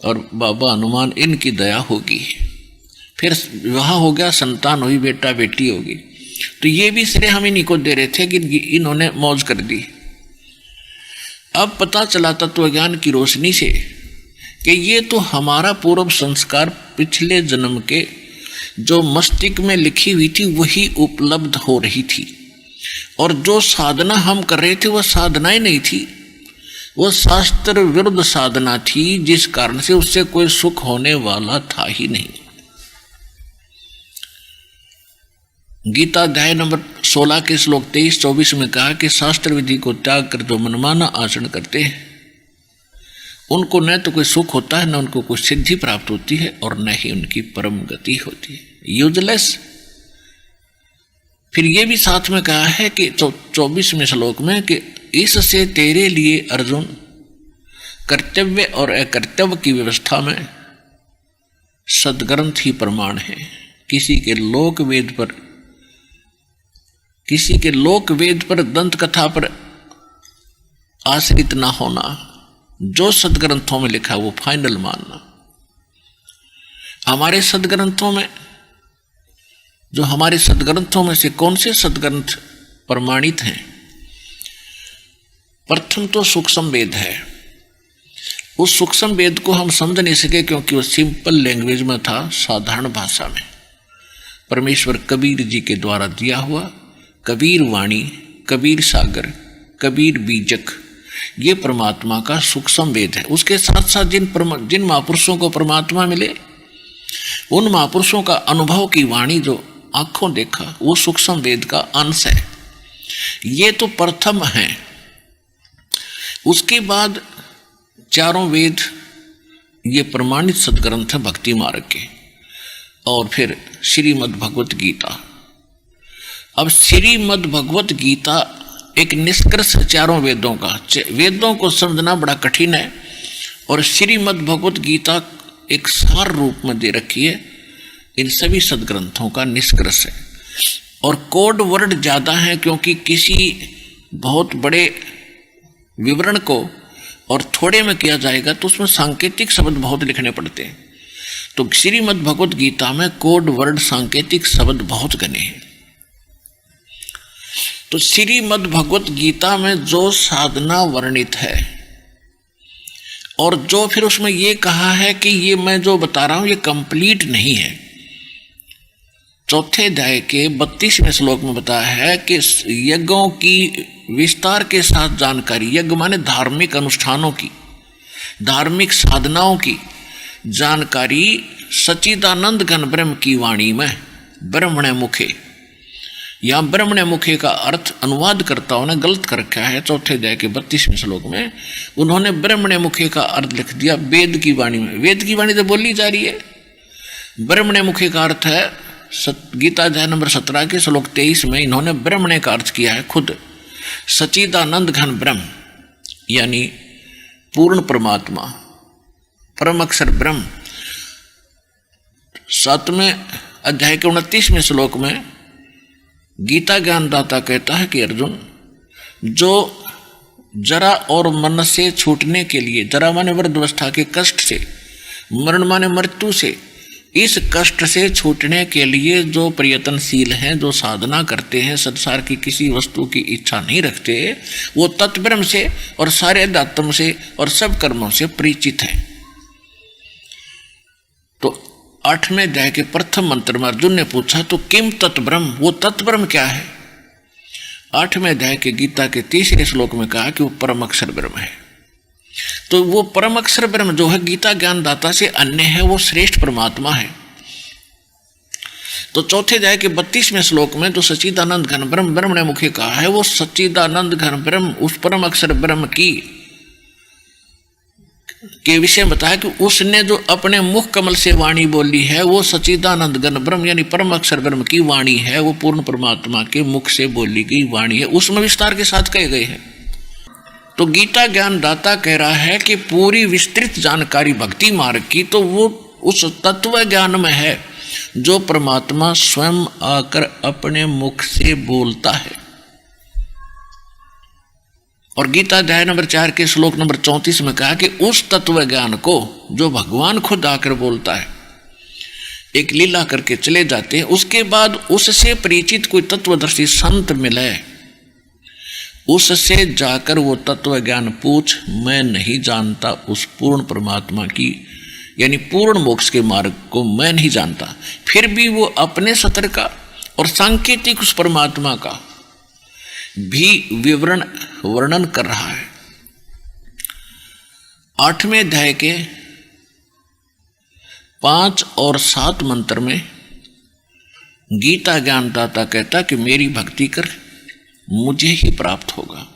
और बाबा हनुमान, इनकी दया होगी। फिर विवाह हो गया, संतान हुई, बेटा बेटी होगी, तो ये भी श्रेय हम इन्हीं को दे रहे थे कि इन्होंने मौज कर दी। अब पता चला तत्वज्ञान की रोशनी से कि ये तो हमारा पूर्व संस्कार, पिछले जन्म के जो मस्तिष्क में लिखी हुई थी वही उपलब्ध हो रही थी, और जो साधना हम कर रहे थे वह साधना ही नहीं थी, वह शास्त्र विरुद्ध साधना थी, जिस कारण से उससे कोई सुख होने वाला था ही नहीं। गीता अध्याय नंबर 16 के श्लोक 23-24 में कहा कि शास्त्र विधि को त्याग कर जो मनमाना आचरण करते हैं, उनको न तो कोई सुख होता है, न उनको कोई सिद्धि प्राप्त होती है, और न ही उनकी परम गति होती है, यूजलेस। फिर ये भी साथ में कहा है कि 24वें श्लोक में कि इससे तेरे लिए अर्जुन कर्तव्य और अकर्तव्य की व्यवस्था में सदग्रंथ ही प्रमाण है। किसी के लोक वेद पर दंत कथा पर आश्रित ना होना, जो सदग्रंथों में लिखा वो फाइनल मानना। हमारे सदग्रंथों में से कौन से सदग्रंथ प्रमाणित हैं? प्रथम तो सूक्ष्म वेद है। उस सूक्ष्म वेद को हम समझ नहीं सके क्योंकि वो सिंपल लैंग्वेज में था, साधारण भाषा में। परमेश्वर कबीर जी के द्वारा दिया हुआ कबीर वाणी, कबीर सागर, कबीर बीजक, ये परमात्मा का सूक्ष्म वेद है। उसके साथ साथ जिन महापुरुषों को परमात्मा मिले, उन महापुरुषों का अनुभव की वाणी जो आंखों देखा, वो सूक्ष्म वेद का अंश है। ये तो प्रथम है। उसके बाद चारों वेद ये प्रमाणित सदग्रंथ है भक्ति मार्ग के, और फिर श्रीमद् भगवत गीता। अब श्रीमद् भगवत गीता एक निष्कर्ष चारों वेदों का, वेदों को समझना बड़ा कठिन है, और श्रीमद् भगवत गीता एक सार रूप में दे रखी है, इन सभी सदग्रंथों का निष्कर्ष है। और कोड वर्ड ज़्यादा है, क्योंकि किसी बहुत बड़े विवरण को और थोड़े में किया जाएगा तो उसमें सांकेतिक शब्द बहुत लिखने पड़ते हैं। तो श्रीमद् भगवत गीता में कोड वर्ड, सांकेतिक शब्द बहुत घने हैं। तो श्रीमद् भगवत गीता में जो साधना वर्णित है, और जो फिर उसमें ये कहा है कि ये मैं जो बता रहा हूं ये कंप्लीट नहीं है। चौथे अध्याय के 32वें श्लोक में बताया है कि यज्ञों की विस्तार के साथ जानकारी, यज्ञ माने धार्मिक अनुष्ठानों की, धार्मिक साधनाओं की जानकारी सच्चिदानंद घन ब्रह्म की वाणी में ब्रह्मणे मुखे। यहाँ ब्रह्मणे मुखे का अर्थ अनुवादकर्ताओं ने गलत कर रखा है। चौथे अध्याय के 32वें श्लोक में उन्होंने ब्रह्मणे मुखे का अर्थ लिख दिया वेद की वाणी में। वेद की वाणी तो बोली जा रही है, ब्रह्मणे मुखे का अर्थ है गीता अध्याय नंबर 17 के श्लोक 23 में इन्होंने ब्रह्मणे का अर्थ किया है खुद सच्चिदानंद घन ब्रह्म, यानी पूर्ण परमात्मा, परम अक्षर ब्रह्म। 7वें अध्याय के 29वें श्लोक में गीता ज्ञानदाता कहता है कि अर्जुन, जो जरा और मन से छूटने के लिए, जरा माने वृद्धावस्था के कष्ट से, मरण माने मृत्यु से, इस कष्ट से छूटने के लिए जो प्रयत्नशील हैं, जो साधना करते हैं, संसार की किसी वस्तु की इच्छा नहीं रखते, वो तत्ब्रह्म से और सारे अध्यात्म से और सब कर्मों से परिचित है। तो 8वें अध्याय के प्रथम मंत्र में अर्जुन ने पूछा तो किम तत्ब्रह्म, वो तत्ब्रह्म क्या है? 8वें अध्याय के गीता के 3रे श्लोक में कहा कि वो परम अक्षर ब्रह्म है। तो वो परम अक्षर ब्रह्म जो है गीता ज्ञानदाता से अन्य है, वो श्रेष्ठ परमात्मा है। तो चौथे अध्याय के 32वें श्लोक में जो सच्चिदानंद घन ब्रह्म ब्रह्म ने मुखे कहा है, वो सच्चिदानंद घन ब्रह्म उस परम अक्षर ब्रह्म की के विषय में बताया कि उसने जो अपने मुख कमल से वाणी बोली है, वो सच्चिदानंद घन ब्रह्म यानी परम अक्षर ब्रह्म की वाणी है, वो पूर्ण परमात्मा के मुख से बोली गई वाणी है, उसमें विस्तार के साथ कहे गए हैं। तो गीता ज्ञानदाता कह रहा है कि पूरी विस्तृत जानकारी भक्ति मार्ग की तो वो उस तत्व ज्ञान में है जो परमात्मा स्वयं आकर अपने मुख से बोलता है। और गीता अध्याय नंबर 4 के श्लोक नंबर 34 में कहा कि उस तत्व ज्ञान को जो भगवान खुद आकर बोलता है, एक लीला करके चले जाते हैं, उसके बाद उससे परिचित कोई तत्वदर्शी संत मिले, उससे जाकर वो तत्व ज्ञान पूछ, मैं नहीं जानता उस पूर्ण परमात्मा की यानी पूर्ण मोक्ष के मार्ग को मैं नहीं जानता, फिर भी वो अपने सतर का और सांकेतिक उस परमात्मा का भी वर्णन कर रहा है। 8वें अध्याय के 5 और 7 मंत्र में गीता ज्ञानदाता कहता कि मेरी भक्ति कर, मुझे ही प्राप्त होगा,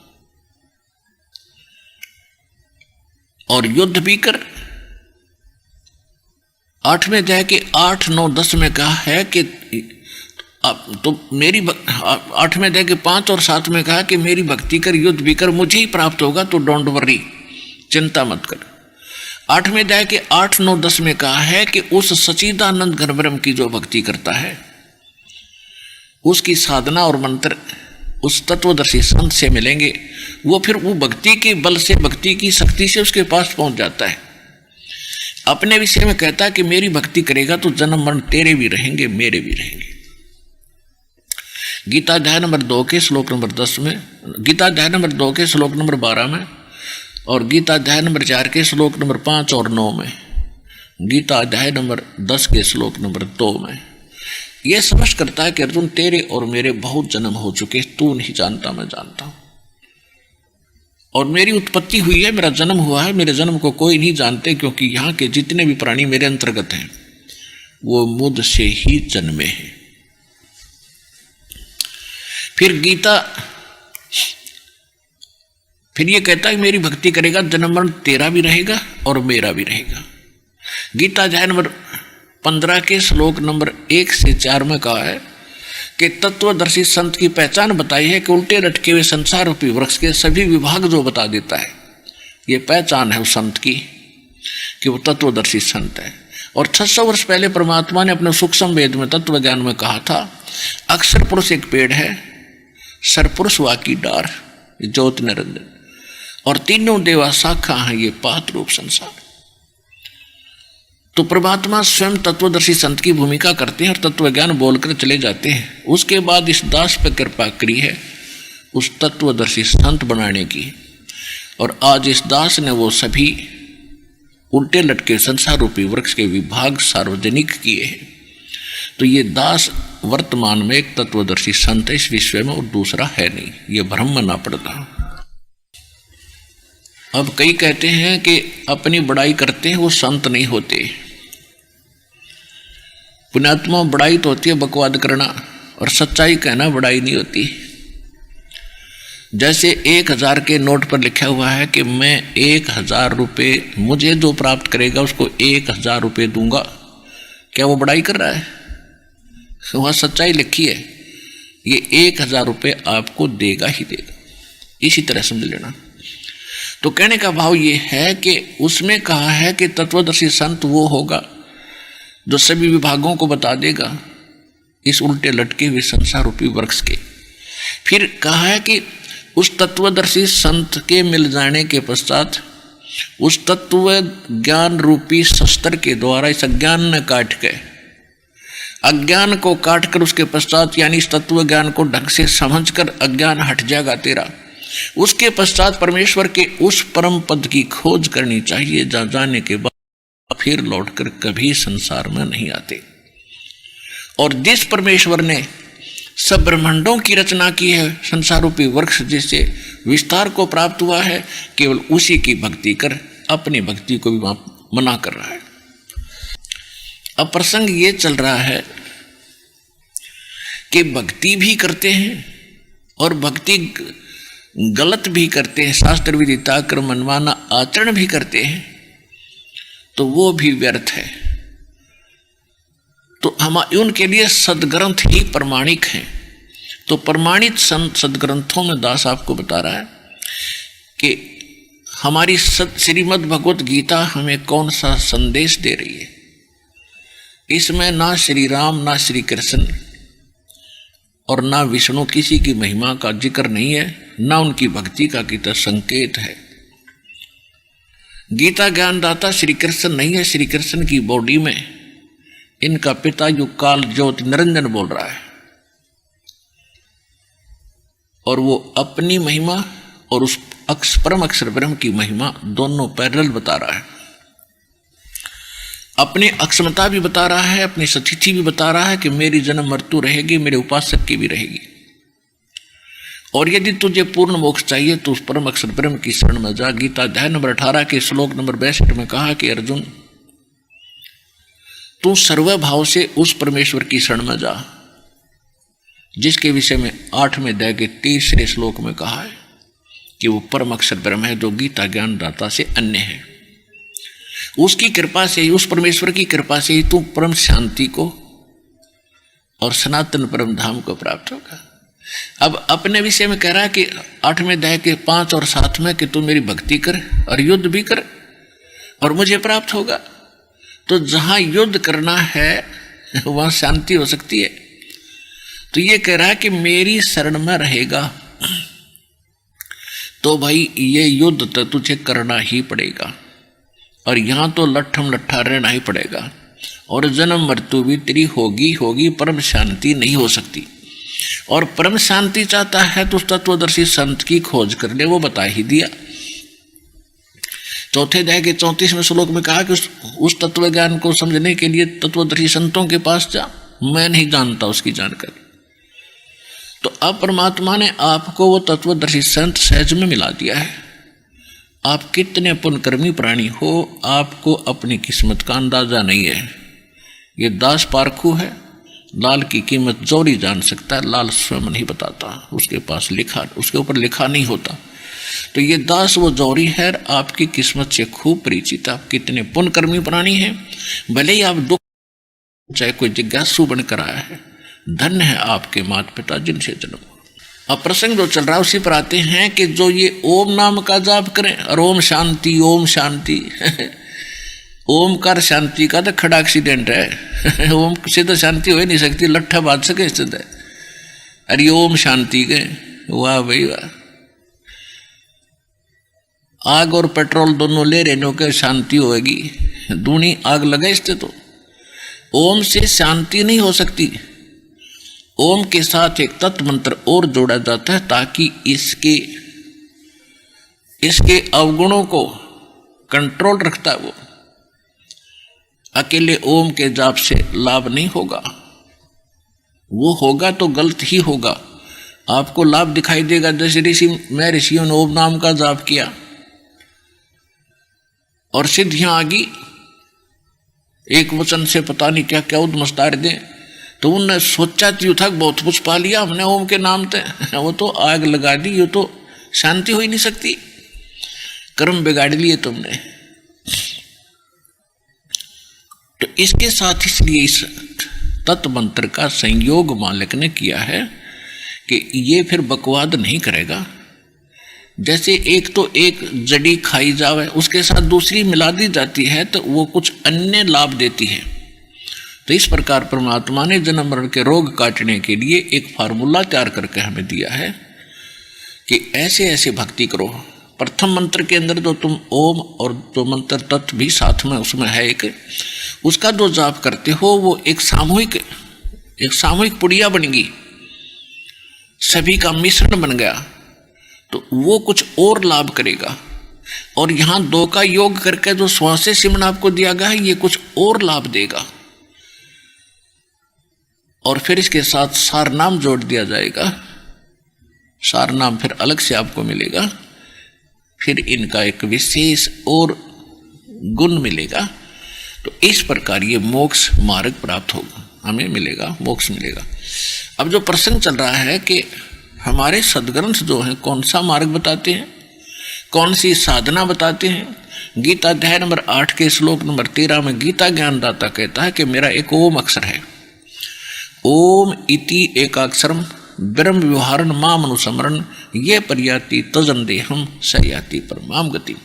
और युद्ध भी कर। 8वें अध्याय के 8, 9, 10 में कहा है कि तो मेरी 8वें अध्याय के 5 और 7 में कहा कि मेरी भक्ति कर, युद्ध भी कर, मुझे ही प्राप्त होगा, तो डोंट वरी, चिंता मत कर। 8वें अध्याय के 8, 9, 10 में कहा है कि उस सच्चिदानंद घन ब्रह्म की जो भक्ति करता है, उसकी साधना और मंत्र उस तत्वदर्शी संत से मिलेंगे, वो फिर वो भक्ति के बल से, भक्ति की शक्ति से उसके पास पहुंच जाता है। अपने विषय में कहता है कि मेरी भक्ति करेगा तो जन्म मरण तेरे भी रहेंगे, मेरे भी रहेंगे। गीता अध्याय नंबर 2 के श्लोक नंबर 10 में, गीता अध्याय नंबर 2 के श्लोक नंबर 12 में, और गीता अध्याय नंबर 4 के श्लोक नंबर 5 और 9 में, गीता अध्याय नंबर 10 के श्लोक नंबर 2 में यह स्पष्ट करता है कि अर्जुन, तेरे और मेरे बहुत जन्म हो चुके, तू नहीं जानता, मैं जानता हूं, और मेरी उत्पत्ति हुई है, मेरा जन्म हुआ है, मेरे जन्म को कोई नहीं जानते, क्योंकि यहाँ के जितने भी प्राणी मेरे अंतर्गत हैं वो मुझसे ही जन्मे हैं। फिर गीता फिर ये कहता है मेरी भक्ति करेगा, जन्म मरण तेरा भी रहेगा और मेरा भी रहेगा। गीता अध्याय नंबर 15 के श्लोक नंबर 1 से 4 में कहा है कि तत्वदर्शी संत की पहचान बताई है कि उल्टे लटके हुए संसार रूपी वृक्ष के सभी विभाग जो बता देता है, ये पहचान है उस संत की कि वो तत्वदर्शी संत है। और 600 वर्ष पहले परमात्मा ने अपने सूक्ष्म वेद में तत्व ज्ञान में कहा था, अक्षर पुरुष एक पेड़ है, सरपुरुष वाकी डार, ज्योत निरंजन, और तीनों देवा शाखा हैं, ये पात रूप संसार। तो परमात्मा स्वयं तत्वदर्शी संत की भूमिका करते हैं और तत्व ज्ञान बोलकर चले जाते हैं। उसके बाद इस दास पर कृपा करी है उस तत्वदर्शी संत बनाने की, और आज इस दास ने वो सभी उल्टे लटके संसार रूपी वृक्ष के विभाग सार्वजनिक किए हैं। तो ये दास वर्तमान में एक तत्वदर्शी संत है इस विश्व में, और दूसरा है नहीं, ये भ्रम मानना पड़ता। अब कई कहते हैं कि अपनी बड़ाई करते हैं वो संत नहीं होते। पुण्यात्मा बड़ाई तो होती है बकवाद करना, और सच्चाई कहना बड़ाई नहीं होती। जैसे 1000 के नोट पर लिखा हुआ है कि मैं 1000 रुपये, मुझे जो प्राप्त करेगा उसको 1000 रुपये दूंगा, क्या वो बड़ाई कर रहा है? वहाँ सच्चाई लिखी है, ये 1000 रुपये आपको देगा ही देगा। इसी तरह समझ लेना। तो कहने का भाव ये है कि उसमें कहा है कि तत्वदर्शी संत वो होगा जो सभी विभागों को बता देगा इस उल्टे लटके हुए संसार रूपी वृक्ष के। फिर कहा है कि उस तत्वदर्शी संत के मिल जाने के पश्चात उस तत्व ज्ञान रूपी शस्त्र के द्वारा इस अज्ञान ने काट के, अज्ञान को काटकर उसके पश्चात यानी इस तत्व ज्ञान को ढंग से समझकर अज्ञान हट जाएगा तेरा। उसके पश्चात परमेश्वर के उस परम पद की खोज करनी चाहिए जहाँ जाने के बाद फिर लौटकर कभी संसार में नहीं आते। और जिस परमेश्वर ने सब ब्रह्मांडों की रचना की है, संसार रूपी वृक्ष जिससे विस्तार को प्राप्त हुआ है, केवल उसी की भक्ति कर, अपनी भक्ति को भी मना कर रहा है। अब प्रसंग ये चल रहा है कि भक्ति भी करते हैं और भक्ति गलत भी करते हैं, शास्त्र विदिता कर मनमाना आचरण भी करते हैं, तो वो भी व्यर्थ है। तो हम उनके लिए सदग्रंथ ही प्रमाणिक हैं। तो प्रमाणित सदग्रंथों में दास आपको बता रहा है कि हमारी श्रीमद् भगवत गीता हमें कौन सा संदेश दे रही है। इसमें ना श्री राम, ना श्री कृष्ण और ना विष्णु किसी की महिमा का जिक्र नहीं है, ना उनकी भक्ति का कितना संकेत है। गीता ज्ञानदाता श्री कृष्ण नहीं है, श्री कृष्ण की बॉडी में इनका पिता युग काल ज्योति निरंजन बोल रहा है, और वो अपनी महिमा और उस परम अक्षर ब्रह्म की महिमा दोनों पैरेलल बता रहा है। अपनी अक्षमता भी बता रहा है, अपनी स्थिति भी बता रहा है कि मेरी जन्म मृत्यु रहेगी, मेरे उपासक की भी रहेगी, और यदि तुझे पूर्ण मोक्ष चाहिए तो उस परम अक्षर ब्रह्म की शरण में जा। गीता अध्याय नंबर 18 के श्लोक नंबर 62 में कहा कि अर्जुन, तू सर्वभाव से उस परमेश्वर की शरण में जा, जिसके विषय में 8वें अध्याय के 30वें श्लोक में कहा है कि वो परम अक्षर ब्रह्म है जो गीता ज्ञान दाता से अन्य है। उसकी कृपा से ही, उस परमेश्वर की कृपा से ही तू परम शांति को और सनातन परम धाम को प्राप्त होगा। अब अपने विषय में कह रहा है कि 8वें अध्याय के 5 और 7 में कि तू मेरी भक्ति कर और युद्ध भी कर और मुझे प्राप्त होगा। तो जहां युद्ध करना है वहां शांति हो सकती है। तो ये कह रहा है कि मेरी शरण में रहेगा तो भाई ये युद्ध तो तुझे करना ही पड़ेगा, और यहां तो लट्ठम लट्ठा रहना ही पड़ेगा, और जन्म मृत्यु भी तेरी होगी, परम शांति नहीं हो सकती। और परम शांति चाहता है तो तत्वदर्शी संत की खोज कर ले, वो बता ही दिया। चौथे अध्याय के 34वें श्लोक में कहा कि उस तत्व ज्ञान को समझने के लिए तत्वदर्शी संतों के पास जा, मैं नहीं जानता उसकी जानकारी। तो अब परमात्मा ने आपको वो तत्वदर्शी संत सहज में मिला दिया है। आप कितने पुण्यकर्मी प्राणी हो, आपको अपनी किस्मत का अंदाजा नहीं है। ये दास पारखू है, लाल की कीमत जोरी जान सकता है, लाल स्वयं नहीं बताता, उसके पास लिखा, उसके ऊपर लिखा नहीं होता। तो ये दास वो जौहरी है, आपकी किस्मत से खूब परिचित। आप कितने पुण्यकर्मी प्राणी हैं, भले ही आप दुख चाहे कोई जिज्ञासु बनकर आया है। धन्य है आपके माता पिता जिनसे जन्म। अब प्रसंग जो चल रहा है उसी पर आते हैं कि जो ये ओम नाम का जाप करें और ओम शांति ओम शांति ओमकार शांति का तो खड़ा एक्सीडेंट है। ओम से तो शांति हो ही नहीं सकती, लट्ठा बाज सके स्थित है। अरे ओम शांति के, वाह भाई वाह। आग और पेट्रोल दोनों ले रहने के शांति होगी, दूनी आग लगा इससे। तो ओम से शांति नहीं हो सकती। ओम के साथ एक तत्व मंत्र और जोड़ा जाता है ताकि इसके अवगुणों को कंट्रोल रखता है। वो अकेले ओम के जाप से लाभ नहीं होगा, वो होगा तो गलत ही होगा। आपको लाभ दिखाई देगा, जैसे ऋषियों ने ओम नाम का जाप किया और सिद्धियां आ गई, एक वचन से पता नहीं क्या क्या उद्मस्तार दें। तो उन्होंने सोचा त्यू था बहुत कुछ पा लिया हमने ओम के नाम से, वो तो आग लगा दी, ये तो शांति हो ही नहीं सकती, कर्म बिगाड़ लिए तुमने। तो इसके साथ इसलिए इस तत्व मंत्र का संयोग मालिक ने किया है कि ये फिर बकवाद नहीं करेगा। जैसे एक तो एक जड़ी खाई जावे, उसके साथ दूसरी मिला दी जाती है तो वो कुछ अन्य लाभ देती है। तो इस प्रकार परमात्मा ने जन्म मरण के रोग काटने के लिए एक फार्मूला तैयार करके हमें दिया है कि ऐसे ऐसे भक्ति करो। प्रथम मंत्र के अंदर जो तुम ओम और जो मंत्र तत्व भी साथ में उसमें है एक, उसका जो जाप करते हो वो एक सामूहिक पुड़िया बन गई, सभी का मिश्रण बन गया, तो वो कुछ और लाभ करेगा। और यहां दो का योग करके जो श्वासे सिमन आपको दिया गया है, ये कुछ और लाभ देगा। और फिर इसके साथ सार नाम जोड़ दिया जाएगा। सार नाम फिर अलग से आपको मिलेगा, फिर इनका एक विशेष और गुण मिलेगा। तो इस प्रकार ये मोक्ष मार्ग प्राप्त होगा, हमें मिलेगा, मोक्ष मिलेगा। अब जो प्रसंग चल रहा है कि हमारे सदग्रंथ जो हैं कौन सा मार्ग बताते हैं, कौन सी साधना बताते हैं। गीता अध्याय नंबर 8 के श्लोक नंबर 13 में गीता ज्ञानदाता कहता है कि मेरा एक ओम अक्षर है, ओम इति एकाक्षरम ब्रह्म व्यवहारण माम अनुसमरण ये पर्याति तजन देहम सयाति परमाम गति।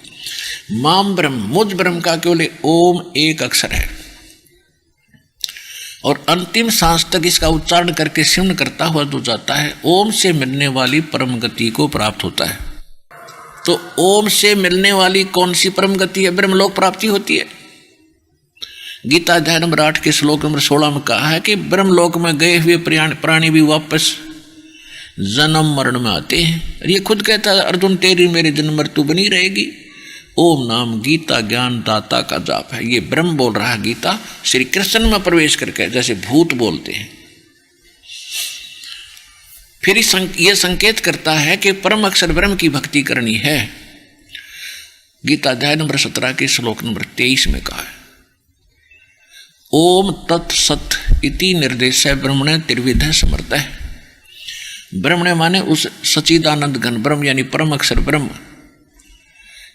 माम ब्रह्म, मुझ ब्रह्म का केवल ओम एक अक्षर है और अंतिम सांस तक इसका उच्चारण करके सिमरण करता हुआ जो जाता है, ओम से मिलने वाली परम गति को प्राप्त होता है। तो ओम से मिलने वाली कौन सी परम गति है? ब्रह्मलोक प्राप्ति होती है। गीता अध्याय नंबर 8 के श्लोक नंबर 16 में कहा है कि ब्रह्मलोक में गए हुए प्राणी भी वापस जन्म मरण में आते हैं। और ये खुद कहता है अर्जुन तेरी मेरी जन्म मृत्यु बनी रहेगी। ओम नाम गीता ज्ञान दाता का जाप है। ये ब्रह्म बोल रहा है गीता श्री कृष्ण में प्रवेश करके, जैसे भूत बोलते हैं। फिर यह संकेत करता है कि परम अक्षर ब्रह्म की भक्ति करनी है। गीता अध्याय नंबर 17 के श्लोक नंबर 23 में कहा है, ओम तत्सत इति निर्देश ब्रह्मणे त्रिविध समर्थ है। ब्रह्मणे माने उस सच्चिदानंद घन ब्रह्म यानी परम अक्षर ब्रह्म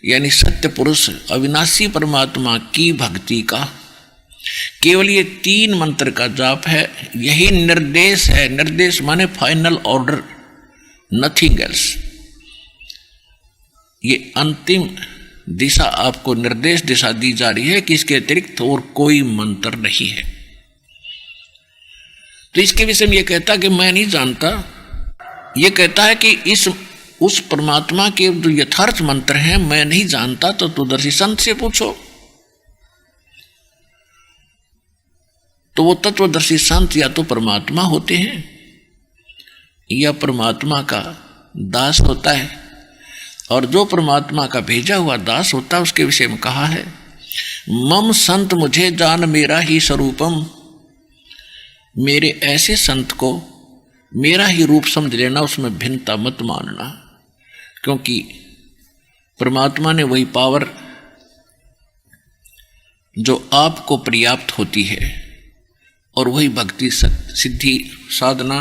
यानी सत्य पुरुष अविनाशी परमात्मा की भक्ति का केवल ये 3 मंत्र का जाप है। यही निर्देश है। निर्देश माने फाइनल ऑर्डर, नथिंग एल्स। ये अंतिम दिशा आपको निर्देश दिशा दी जा रही है कि इसके अतिरिक्त और कोई मंत्र नहीं है। तो इसके विषय में यह कहता कि मैं नहीं जानता। यह कहता है कि उस परमात्मा के जो यथार्थ मंत्र हैं मैं नहीं जानता, तो तत्वदर्शी संत से पूछो। तो वो तत्वदर्शी संत या तो परमात्मा होते हैं या परमात्मा का दास होता है। और जो परमात्मा का भेजा हुआ दास होता है उसके विषय में कहा है, मम संत मुझे जान मेरा ही स्वरूपम। मेरे ऐसे संत को मेरा ही रूप समझ लेना, उसमें भिन्नता मत मानना। क्योंकि परमात्मा ने वही पावर जो आपको पर्याप्त होती है और वही भक्ति सिद्धि साधना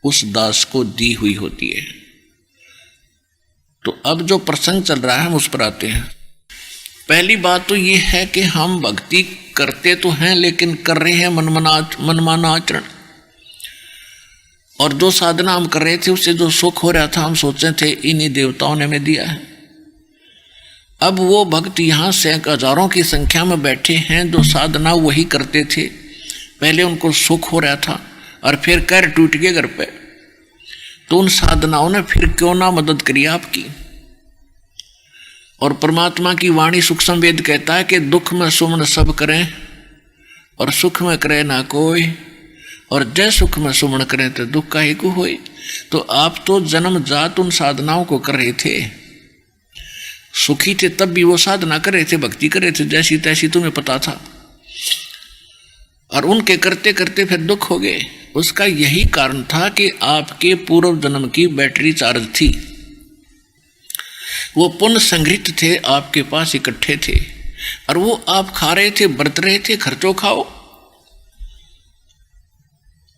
उस दास को दी हुई होती है। तो अब जो प्रसंग चल रहा है हम उस पर आते हैं। पहली बात तो ये है कि हम भक्ति करते तो हैं लेकिन कर रहे हैं मनमाना आचरण। और जो साधना हम कर रहे थे उससे जो सुख हो रहा था हम सोचते थे इन्हीं देवताओं ने हमें दिया है। अब वो भक्त यहाँ से हजारों की संख्या में बैठे हैं जो साधना वही करते थे, पहले उनको सुख हो रहा था और फिर कर टूट गए घर पे। तो उन साधनाओं ने फिर क्यों ना मदद करी आपकी। और परमात्मा की वाणी सूक्ष्म वेद कहता है कि दुख में सुमन सब करें और सुख में करे ना कोई, और जय सुख में सुमन करें तो दुख का ही को होए। तो आप तो जन्म जात उन साधनाओं को कर रहे थे, सुखी थे तब भी वो साधना कर रहे थे, भक्ति कर रहे थे जैसी तैसी तुम्हें पता था। और उनके करते करते फिर दुख हो गए। उसका यही कारण था कि आपके पूर्व जन्म की बैटरी चार्ज थी, वो पुण्य संग्रहित थे आपके पास इकट्ठे थे और वो आप खा रहे थे, बरत रहे थे, खर्चो खाओ।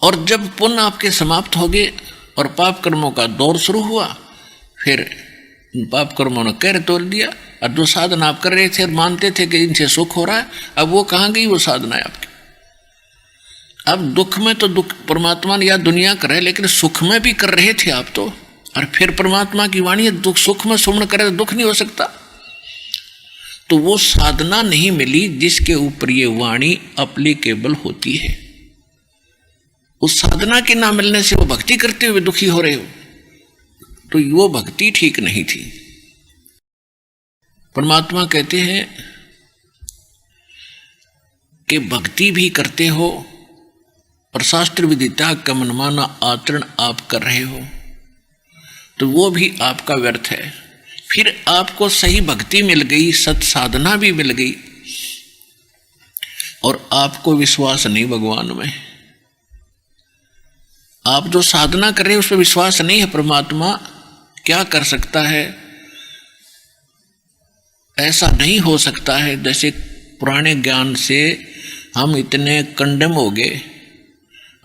और जब पुण्य आपके समाप्त हो गए और पाप कर्मों का दौर शुरू हुआ, फिर पाप कर्मों ने कहर तोड़ दिया। और जो साधना आप कर रहे थे और मानते थे कि इनसे सुख हो रहा है, अब वो कहाँ गई वो साधना है आपकी। अब दुख में तो दुख परमात्मा ने या दुनिया करे, लेकिन सुख में भी कर रहे थे आप तो। और फिर परमात्मा की वाणी है दुख सुख में सुमन करे तो दुख नहीं हो सकता। तो वो साधना नहीं मिली जिसके ऊपर ये वाणी अप्लीकेबल होती है। उस साधना के ना मिलने से वो भक्ति करते हुए दुखी हो रहे हो, तो वो भक्ति ठीक नहीं थी। परमात्मा कहते हैं कि भक्ति भी करते हो और शास्त्र विदिता का मनमाना आचरण आप कर रहे हो, तो वो भी आपका व्यर्थ है। फिर आपको सही भक्ति मिल गई, सत साधना भी मिल गई और आपको विश्वास नहीं भगवान में, आप जो साधना कर रहे हैं उस पर विश्वास नहीं है, परमात्मा क्या कर सकता है, ऐसा नहीं हो सकता है। जैसे पुराने ज्ञान से हम इतने कंडम हो गए,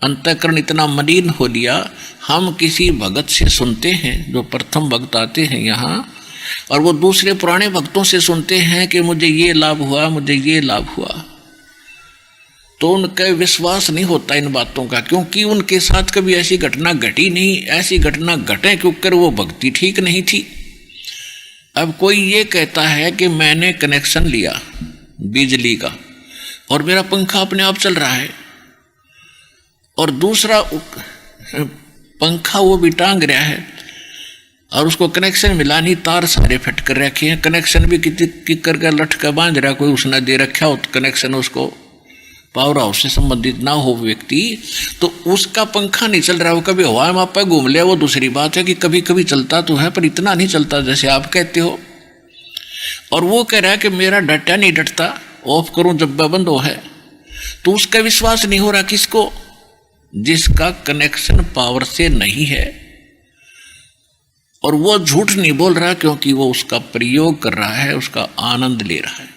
अंतःकरण इतना मलिन हो लिया, हम किसी भगत से सुनते हैं, जो प्रथम भक्त आते हैं यहाँ, और वो दूसरे पुराने भक्तों से सुनते हैं कि मुझे ये लाभ हुआ, मुझे ये लाभ हुआ, तो उनका विश्वास नहीं होता इन बातों का, क्योंकि उनके साथ कभी ऐसी घटना घटी नहीं। ऐसी घटना घटे क्योंकि वो भक्ति ठीक नहीं थी। अब कोई ये कहता है कि मैंने कनेक्शन लिया बिजली का और मेरा पंखा अपने आप चल रहा है, और दूसरा पंखा वो भी टांग रहा है और उसको कनेक्शन मिला नहीं, तार सारे फिट कर रखे हैं, कनेक्शन भी कितनी किकर का लटका बांध रहा, कोई उसने दे रखा हो कनेक्शन, उसको पावर हाउस से संबंधित ना हो व्यक्ति, तो उसका पंखा नहीं चल रहा, वो कभी हवा में आप घूम लिया, वो दूसरी बात है कि कभी कभी चलता तो है पर इतना नहीं चलता जैसे आप कहते हो। और वो कह रहा है कि मेरा डटा नहीं डटता, ऑफ करूं जब बंद हो है, तो उसका विश्वास नहीं हो रहा किसको, जिसका कनेक्शन पावर से नहीं है। और वो झूठ नहीं बोल रहा क्योंकि वो उसका प्रयोग कर रहा है, उसका आनंद ले रहा है।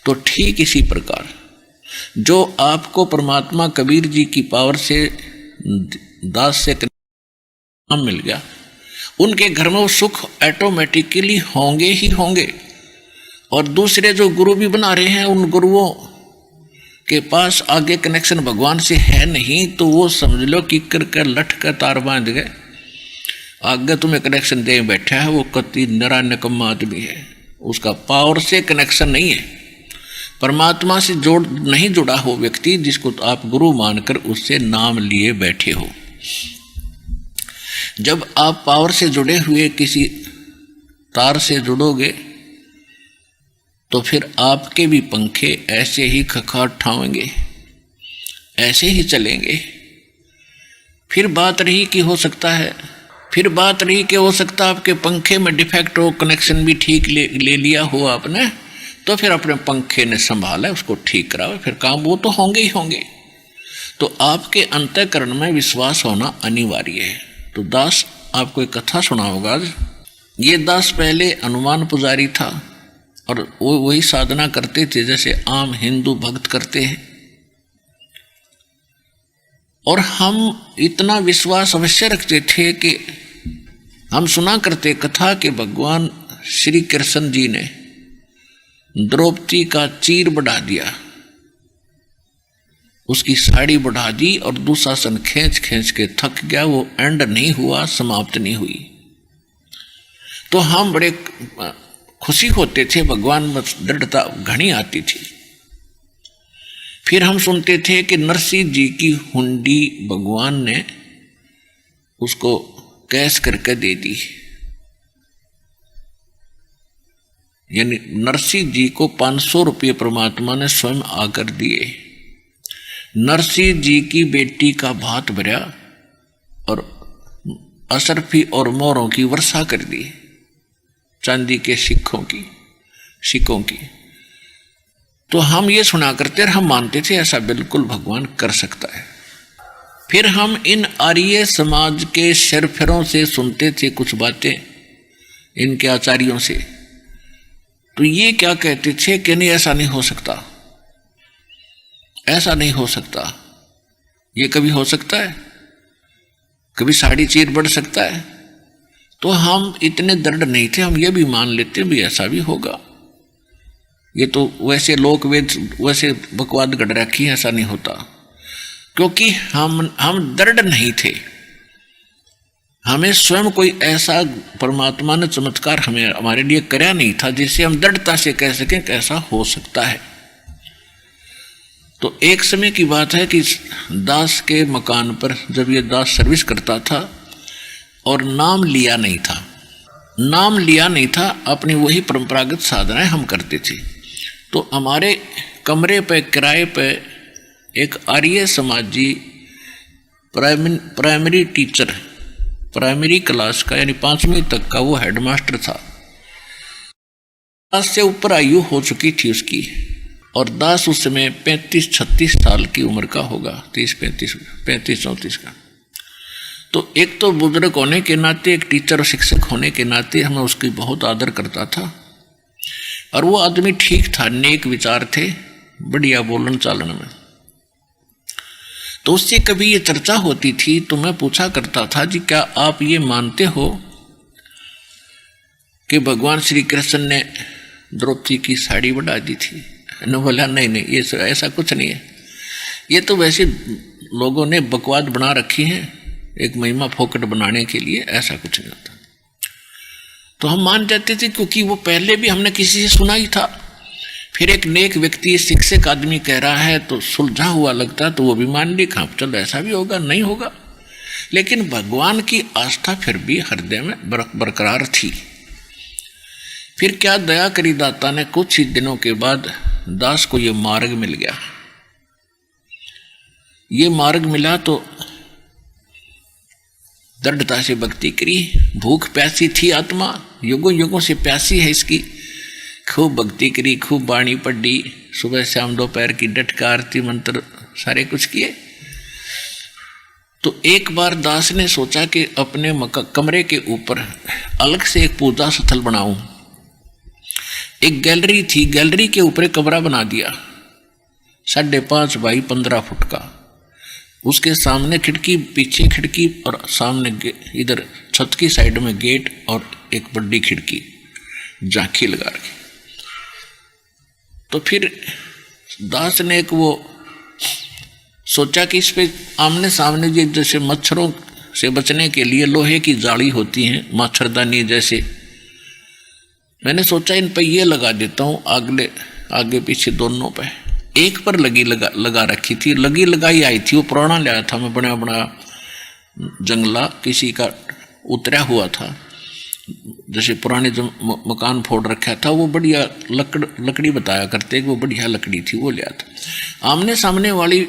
तो ठीक इसी प्रकार जो आपको परमात्मा कबीर जी की पावर से दास से नाम मिल गया, उनके घर में वो सुख ऑटोमेटिकली होंगे ही होंगे। और दूसरे जो गुरु भी बना रहे हैं, उन गुरुओं के पास आगे कनेक्शन भगवान से है नहीं, तो वो समझ लो कि कर लठ का तार बांध गए, आगे तुम्हें कनेक्शन दे बैठा है, वो कति नरा निकम्मा आदमी है, उसका पावर से कनेक्शन नहीं है, परमात्मा से जोड़ नहीं जुड़ा हो व्यक्ति, जिसको आप गुरु मानकर उससे नाम लिए बैठे हो। जब आप पावर से जुड़े हुए किसी तार से जुड़ोगे तो फिर आपके भी पंखे ऐसे ही खखाट ठावेंगे, ऐसे ही चलेंगे। फिर बात रही कि हो सकता है, फिर बात रही कि हो सकता आपके पंखे में डिफेक्ट हो, कनेक्शन भी ठीक ले लिया हो आपने, तो फिर अपने पंखे ने संभाला, उसको ठीक कराओ, फिर काम वो तो होंगे ही होंगे। तो आपके अंतःकरण में विश्वास होना अनिवार्य है। तो दास आपको एक कथा सुना होगा। ये दास पहले हनुमान पुजारी था और वो वही साधना करते थे जैसे आम हिंदू भक्त करते हैं। और हम इतना विश्वास अवश्य रखते थे कि हम सुना करते कथा के भगवान श्री कृष्ण जी ने द्रौपदी का चीर बढ़ा दिया, उसकी साड़ी बढ़ा दी, और दुशासन खींच खींच के थक गया, वो एंड नहीं हुआ, समाप्त नहीं हुई। तो हम बड़े खुशी होते थे, भगवान में दृढ़ता घनी आती थी। फिर हम सुनते थे कि नरसिंह जी की हुंडी भगवान ने उसको कैश करके दे दी, यानी नरसिंह जी को 500 रुपये परमात्मा ने स्वयं आकर दिए। नरसिंह जी की बेटी का भात भरा और असरफी और मोरों की वर्षा कर दी, चांदी के सिक्कों की। तो हम ये सुना करते और हम मानते थे ऐसा बिल्कुल भगवान कर सकता है। फिर हम इन आर्य समाज के शेरफेरों से सुनते थे कुछ बातें, इनके आचार्यों से, तो ये क्या कहते थे कि नहीं ऐसा नहीं हो सकता, ऐसा नहीं हो सकता, ये कभी हो सकता है, कभी साड़ी चीर बढ़ सकता है। तो हम इतने दृढ़ नहीं थे, हम ये भी मान लेते भी ऐसा भी होगा, ये तो वैसे लोक वेद वैसे बकवाद गढ़ रखी है, ऐसा नहीं होता, क्योंकि हम दृढ़ नहीं थे। हमें स्वयं कोई ऐसा परमात्मा ने चमत्कार हमारे लिए करया नहीं था जिससे हम दृढ़ता से कह सकें कि ऐसा हो सकता है। तो एक समय की बात है कि दास के मकान पर जब ये दास सर्विस करता था और नाम लिया नहीं था, अपनी वही परंपरागत साधनाएं हम करते थे। तो हमारे कमरे पे किराए पे एक आर्य समाजी प्राइमरी टीचर, प्राइमरी क्लास का यानी 5वीं तक का वो हेडमास्टर था। दास से ऊपर आयु हो चुकी थी उसकी, और दास उस समय 35-36 साल की उम्र का होगा, 30-35-34 का। तो एक तो बुजुर्ग होने के नाते, एक टीचर और शिक्षक होने के नाते हमें उसकी बहुत आदर करता था। और वो आदमी ठीक था, नेक विचार थे, बढ़िया बोलन चालन में। तो उससे कभी ये चर्चा होती थी तो मैं पूछा करता था, जी क्या आप ये मानते हो कि भगवान श्री कृष्ण ने द्रौपदी की साड़ी बढ़ा दी थी? ने बोला नहीं नहीं, ये ऐसा कुछ नहीं है, ये तो वैसे लोगों ने बकवाद बना रखी है एक महिमा फोकट बनाने के लिए, ऐसा कुछ नहीं होता। तो हम मान जाते थे, क्योंकि वो पहले भी हमने किसी से सुना ही था। फिर एक नेक व्यक्ति, शिक्षक आदमी कह रहा है तो सुलझा हुआ लगता, तो वो भी मान ली, हाँ चलो ऐसा भी होगा, नहीं होगा। लेकिन भगवान की आस्था फिर भी हृदय में बरकरार थी। फिर क्या दया करी दाता ने, कुछ ही दिनों के बाद दास को ये मार्ग मिल गया। ये मार्ग मिला तो दृढ़ता से भक्ति करी। भूख प्यासी थी आत्मा, युगों युगों से प्यासी है इसकी। खूब भक्ति करी, खूब बाणी पढ़ी, सुबह शाम दोपहर की डट का आरती मंत्र सारे कुछ किए। तो एक बार दास ने सोचा कि अपने कमरे के ऊपर अलग से एक पूजा स्थल बनाऊं। एक गैलरी थी, गैलरी के ऊपर कमरा बना दिया 5.5 बाई 15 फुट का। उसके सामने खिड़की, पीछे खिड़की और सामने इधर छत की साइड में गेट और एक बड़ी खिड़की, झांकी लगा रखी। तो फिर दास ने एक वो सोचा कि इस पे आमने सामने ये जैसे मच्छरों से बचने के लिए लोहे की जाली होती है, मच्छरदानी जैसे, मैंने सोचा इन पे ये लगा देता हूँ, आगे पीछे दोनों पे। एक पर लगा रखी थी, लगाई आई थी, वो पुराना लाया था मैं, बड़ा जंगला किसी का उतरा हुआ था, जैसे पुराने जो मकान फोड़ रखा था, वो बढ़िया लकड़ी बताया करते, वो बढ़िया लकड़ी थी, वो लिया था। आमने सामने वाली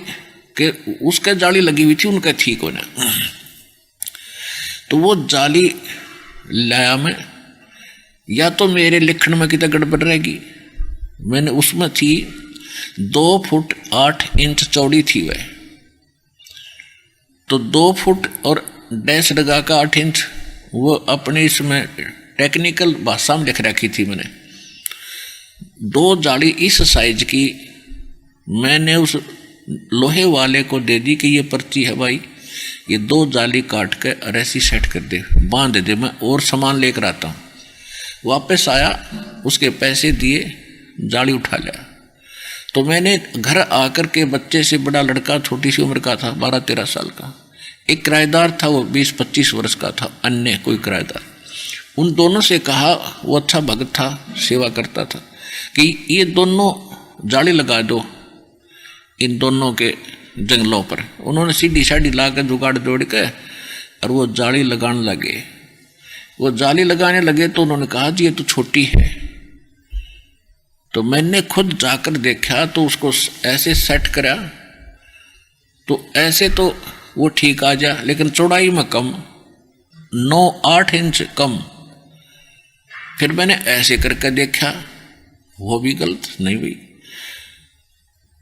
के उसके जाली लगी हुई थी, उनका ठीक होना। तो वो जाली लाया मैं, या तो मेरे लिखण में कितना गड़बड़ रहेगी, मैंने उसमें थी 2 फुट 8 इंच चौड़ी थी वह, तो 2 फुट और डैश लगा का 8 इंच, वो अपने इसमें टेक्निकल भाषा में लिख रखी थी मैंने। 2 जाली इस साइज की मैंने उस लोहे वाले को दे दी कि ये पर्ची है भाई, ये 2 जाली काट के ऐसी सेट कर दे, बांध दे, मैं और सामान लेकर आता हूँ। वापस आया, उसके पैसे दिए, जाली उठा लिया। तो मैंने घर आकर के बच्चे से बड़ा लड़का छोटी सी उम्र का था, 12-13 साल का, एक किराएदार था, वो 20-25 वर्ष का था, अन्य कोई किराएदार, उन दोनों से कहा, वो अच्छा भक्त था, सेवा करता था, कि ये दोनों जाली लगा दो इन दोनों के जंगलों पर। उन्होंने सीढ़ी साढ़ी ला कर जुगाड़ जोड़ के और वो जाली लगाने लगे। वो जाली लगाने लगे तो उन्होंने कहा जी ये तो छोटी है। तो मैंने खुद जाकर देखा तो उसको ऐसे सेट करा तो ऐसे तो वो ठीक आ जा, लेकिन चौड़ाई में कम, 9-8 इंच कम। फिर मैंने ऐसे करके देखा, वो भी गलत नहीं हुई।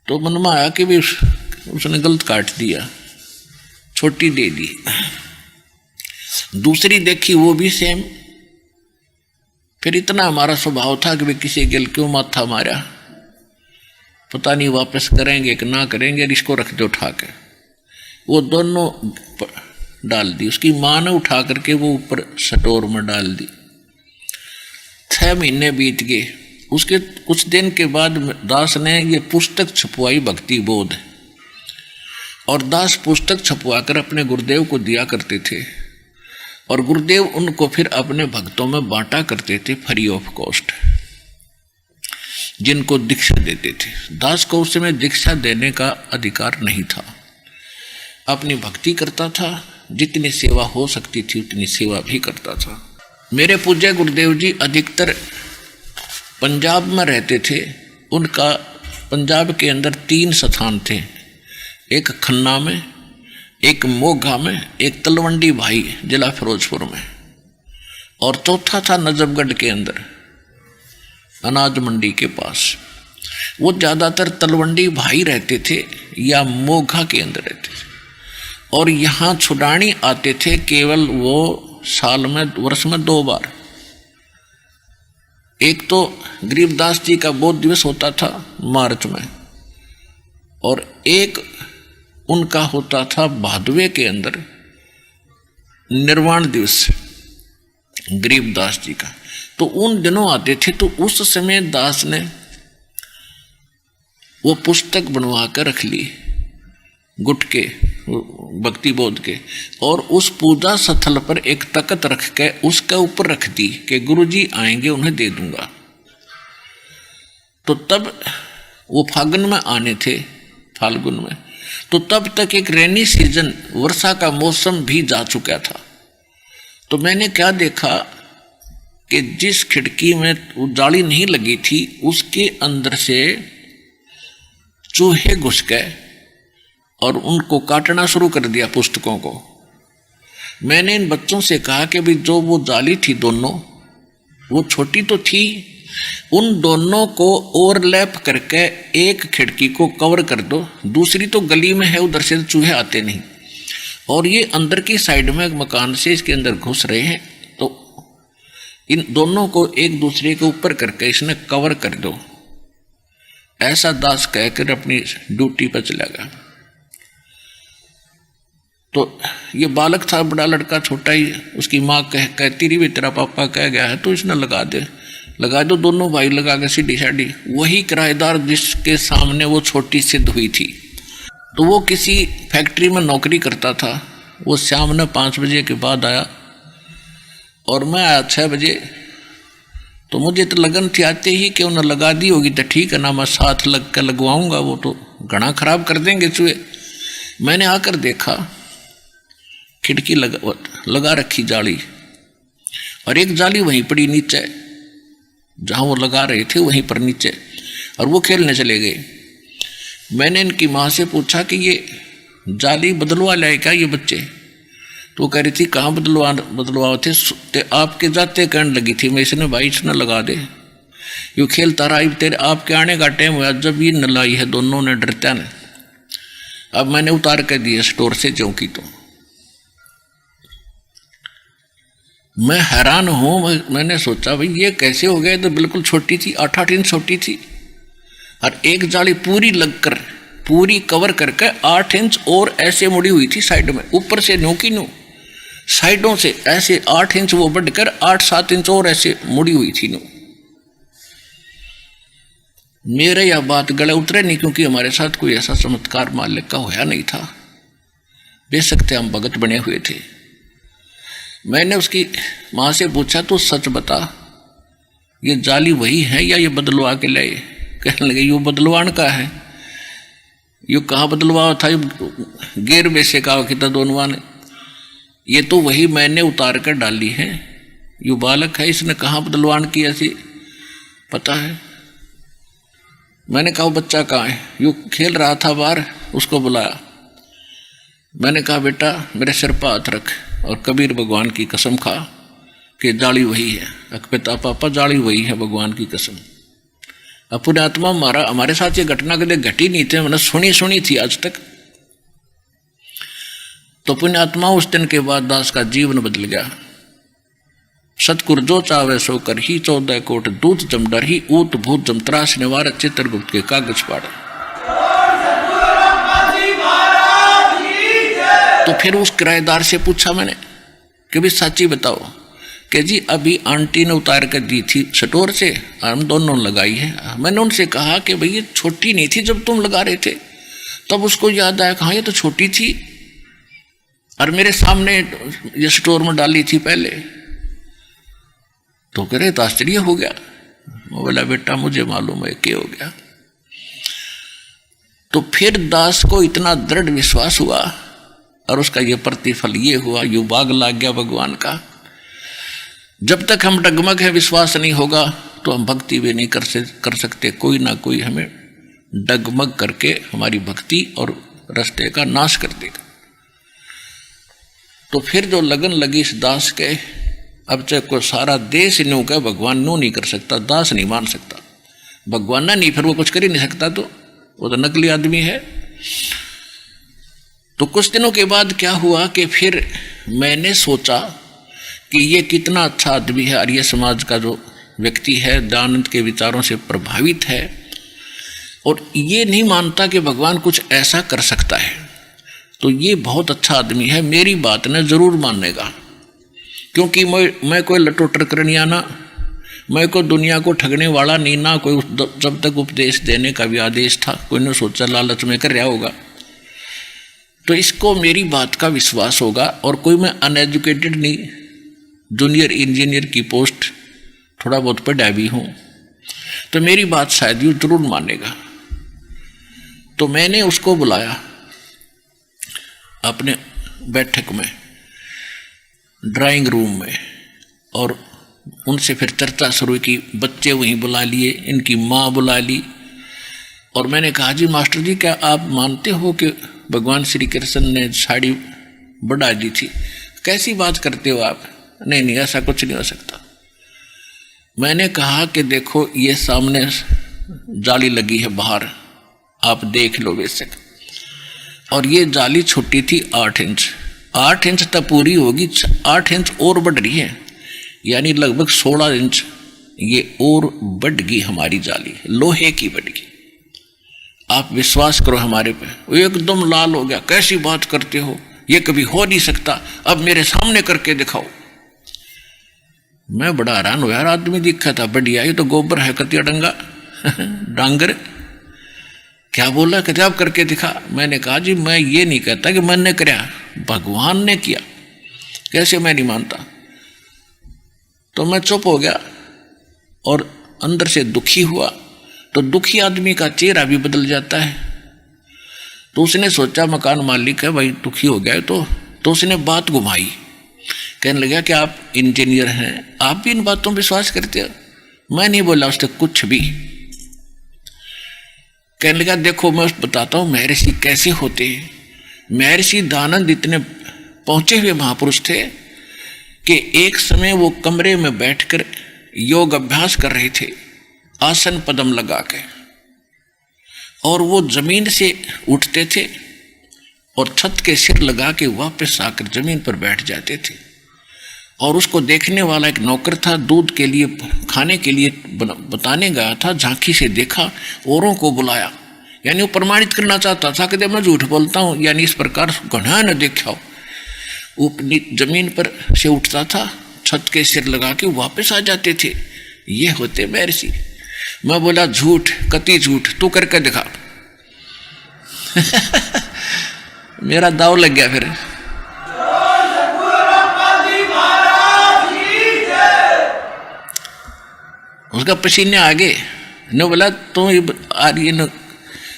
तो मन में आया कि भी उसने गलत काट दिया, छोटी दे दी। दूसरी देखी, वो भी सेम। फिर इतना हमारा स्वभाव था कि वे किसी गिल क्यों माथा मारा, पता नहीं वापस करेंगे कि ना करेंगे, इसको रख दो उठा के। वो दोनों डाल दी, उसकी माँ ने उठा करके वो ऊपर स्टोर में डाल दी। 6 महीने बीत गए। उसके कुछ दिन के बाद दास ने ये पुस्तक छपवाई, भक्ति बोध, और दास पुस्तक छपवा कर अपने गुरुदेव को दिया करते थे और गुरुदेव उनको फिर अपने भक्तों में बांटा करते थे फ्री ऑफ कॉस्ट, जिनको दीक्षा देते थे। दास को उस समय दीक्षा देने का अधिकार नहीं था, अपनी भक्ति करता था, जितनी सेवा हो सकती थी उतनी सेवा भी करता था। मेरे पूज्य गुरुदेव जी अधिकतर पंजाब में रहते थे। उनका पंजाब के अंदर 3 स्थान थे, एक खन्ना में, एक मोगा में, एक तलवंडी भाई जिला फिरोजपुर में, और चौथा था नजफगढ़ के अंदर अनाज मंडी के पास। वो ज़्यादातर तलवंडी भाई रहते थे या मोगा के अंदर रहते थे, और यहाँ छुड़ानी आते थे केवल वो साल में, वर्ष में 2 बार। एक तो गरीबदास जी का बोध दिवस होता था मार्च में, और एक उनका होता था भादवे के अंदर निर्वाण दिवस गरीबदास जी का। तो उन दिनों आते थे, तो उस समय दास ने वो पुस्तक बनवा कर रख ली गुट के भक्ति बोध के, और उस पूजा स्थल पर एक तख्त रख के उसके ऊपर रख दी कि गुरुजी आएंगे उन्हें दे दूंगा। तो तब वो फागुन में आने थे, फाल्गुन में, तो तब तक एक रेनी सीजन, वर्षा का मौसम भी जा चुका था। तो मैंने क्या देखा कि जिस खिड़की में वो जाली नहीं लगी थी उसके अंदर से चूहे घुस गए और उनको काटना शुरू कर दिया पुस्तकों को। मैंने इन बच्चों से कहा कि भाई जो वो जाली थी दोनों, वो छोटी तो थी, उन दोनों को ओवरलैप करके एक खिड़की को कवर कर दो, दूसरी तो गली में है, उधर से चूहे आते नहीं, और ये अंदर की साइड में मकान से इसके अंदर घुस रहे हैं, तो इन दोनों को एक दूसरे के ऊपर करके इसने कवर कर दो। ऐसा दास कहकर अपनी ड्यूटी पर चला गया। तो ये बालक था, बड़ा लड़का छोटा ही, उसकी माँ कहती रही तेरा पापा कह गया है तो इसने लगा दो। दोनों भाई लगा के सीढ़ी साढ़ी। वही किराएदार जिसके सामने वो छोटी सिद्ध हुई थी, तो वो किसी फैक्ट्री में नौकरी करता था। वो शाम में 5 बजे के बाद आया और मैं आया 6 बजे। तो मुझे तो लगन थी आते ही कि उन्हें लगा दी होगी तो ठीक है ना, मैं साथ लग कर लगवाऊंगा, वो तो घना खराब कर देंगे चूहे। मैंने आकर देखा खिड़की लगा रखी जाली, और एक जाली वहीं पड़ी नीचे जहां वो लगा रहे थे, वहीं पर नीचे, और वो खेलने चले गए। मैंने इनकी माँ से पूछा कि ये जाली बदलवा लाए क्या ये बच्चे? तो वो कह रही थी कहाँ बदलवाओ थे आपके जाते कहने लगी थी। मैं इसने भाई इसने लगा दे, यूँ खेलता रहा, तेरे आपके आने का टाइम हुआ जब ये न लाई है, दोनों ने डरता ने। अब मैंने उतार कर दिया स्टोर से चौकी। तो मैं हैरान हूँ, मैंने सोचा भाई ये कैसे हो गया? तो बिल्कुल छोटी थी, 8-8 इंच छोटी थी, और एक जाली पूरी लगकर पूरी कवर करके 8 इंच और ऐसे मुड़ी हुई थी साइड में, ऊपर से नो की नो, साइडों से ऐसे 8 इंच वो बढ़कर 8-7 इंच और ऐसे मुड़ी हुई थी नो। मेरे यह बात गले उतरे नहीं, क्योंकि हमारे साथ कोई ऐसा चमत्कार मालिक का होया नहीं था। बेशक थे हम भगत बने हुए थे। मैंने उसकी माँ से पूछा तो सच बता, ये जाली वही है या ये बदलवा के लाए? कहने लगे यो बदलवान का है। यो कहाँ बदलवा था? गेर में से कहा कि दोनों ने, ये तो वही मैंने उतार कर डाली है। यो बालक है, इसने कहाँ बदलवान की ऐसी पता है? मैंने कहा बच्चा कहाँ है? यो खेल रहा था बाहर, उसको बुलाया। मैंने कहा बेटा मेरे सिर पर हाथ रख और कबीर भगवान की कसम खा कि जाली वही है। पिता पापा जाली वही है, भगवान की कसम। अपने आत्मा हमारे साथ ये घटना कभी घटी नहीं थी, मैंने सुनी थी आज तक। तो पुण्य आत्मा उस दिन के बाद दास का जीवन बदल गया। सतकुर जो चावे सो कर ही 14 कोट दूत जम डर ही ऊत भूत जम त्रास निवार चित्रगुप्त के कागज पाड़े। तो फिर उस किराएदार से पूछा मैंने कि भी सच्ची बताओ कि जी अभी आंटी ने उतार कर दी थी स्टोर से, हम दोनों लगाई है। मैंने उनसे कहा कि भाई ये छोटी नहीं थी जब तुम लगा रहे थे? तब उसको याद आया कहाँ ये तो छोटी थी और मेरे सामने ये स्टोर में डाली थी पहले। तो कह रहे तो आश्चर्य हो गया। बोला बेटा मुझे मालूम है क्या हो गया। तो फिर दास को इतना दृढ़ विश्वास हुआ और उसका ये प्रतिफल ये हुआ, यू बाग लाग गया भगवान का। जब तक हम डगमग है, विश्वास नहीं होगा तो हम भक्ति भी नहीं कर सकते। कोई ना कोई हमें डगमग करके हमारी भक्ति और रास्ते का नाश कर देगा। तो फिर जो लगन लगी इस दास के, अब चाहे को सारा देश न्यू का भगवान न्यू नहीं कर सकता, दास नहीं मान सकता, भगवान ना नहीं, फिर वो कुछ कर ही नहीं सकता, तो वो तो नकली आदमी है। तो कुछ दिनों के बाद क्या हुआ कि फिर मैंने सोचा कि ये कितना अच्छा आदमी है, आर्य समाज का जो व्यक्ति है, दयानंद के विचारों से प्रभावित है और ये नहीं मानता कि भगवान कुछ ऐसा कर सकता है, तो ये बहुत अच्छा आदमी है, मेरी बात ने जरूर मानेगा। क्योंकि मैं कोई लटोटर करनिया ना, मैं कोई दुनिया को ठगने वाला नहीं ना, कोई जब तक उपदेश देने का भी आदेश था, कोई ने सोचा लालच में कर रहा होगा, तो इसको मेरी बात का विश्वास होगा। और कोई मैं अनएजुकेटेड नहीं, जूनियर इंजीनियर की पोस्ट थोड़ा बहुत पढ़ा भी हूँ, तो मेरी बात शायद यूँ जरूर मानेगा। तो मैंने उसको बुलाया अपने बैठक में, ड्राइंग रूम में, और उनसे फिर चर्चा शुरू की। बच्चे वहीं बुला लिए, इनकी माँ बुला ली, और मैंने कहा जी मास्टर जी, क्या आप मानते हो कि भगवान श्री कृष्ण ने साड़ी बढ़ा दी थी? कैसी बात करते हो आप? नहीं नहीं, ऐसा कुछ नहीं हो सकता। मैंने कहा कि देखो ये सामने जाली लगी है बाहर, आप देख लो बेशक, और ये जाली छोटी थी 8 इंच, 8 इंच तक पूरी होगी, 8 इंच और बढ़ रही है, यानी लगभग 16 इंच ये और बढ़ गई हमारी जाली, लोहे की बढ़ गई। आप विश्वास करो हमारे पे। वो एकदम लाल हो गया, कैसी बात करते हो, ये कभी हो नहीं सकता, अब मेरे सामने करके दिखाओ। मैं बड़ा हैरान हुआ, यार आदमी दिखा था बढ़िया, ये तो गोबर है कतिया डंगा डांगर, क्या बोला, कहते आप करके दिखा। मैंने कहा जी मैं ये नहीं कहता कि मैंने कराया, भगवान ने किया, कैसे मैं नहीं मानता। तो मैं चुप हो गया और अंदर से दुखी हुआ। तो दुखी आदमी का चेहरा भी बदल जाता है। तो उसने सोचा मकान मालिक है भाई, दुखी हो गया तो उसने बात घुमाई, कहने लगा कि आप इंजीनियर हैं, आप भी इन बातों पर विश्वास करते हो? मैं नहीं बोला उससे कुछ भी। कहने लगा देखो मैं बताता हूँ महर्षि कैसे होते हैं। महर्षि दयानंद इतने पहुंचे हुए महापुरुष थे कि एक समय वो कमरे में बैठकर योग अभ्यास कर रहे थे, आसन पद्म लगा के, और वो जमीन से उठते थे और छत के सिर लगा के वापस आकर जमीन पर बैठ जाते थे। और उसको देखने वाला एक नौकर था, दूध के लिए खाने के लिए बताने गया था, झांकी से देखा, औरों को बुलाया, यानी वो प्रमाणित करना चाहता था कि मैं झूठ बोलता हूँ, यानी इस प्रकार घना न देखा हो। वो जमीन पर से उठता था, छत के सिर लगा के वापस आ जाते थे। ये होते महर्षि। मैं बोला झूठ, कति झूठ, तू करके दिखा मेरा दाव लग गया फिर। उसका पसीने आगे ने बोला तो ये आ रही है,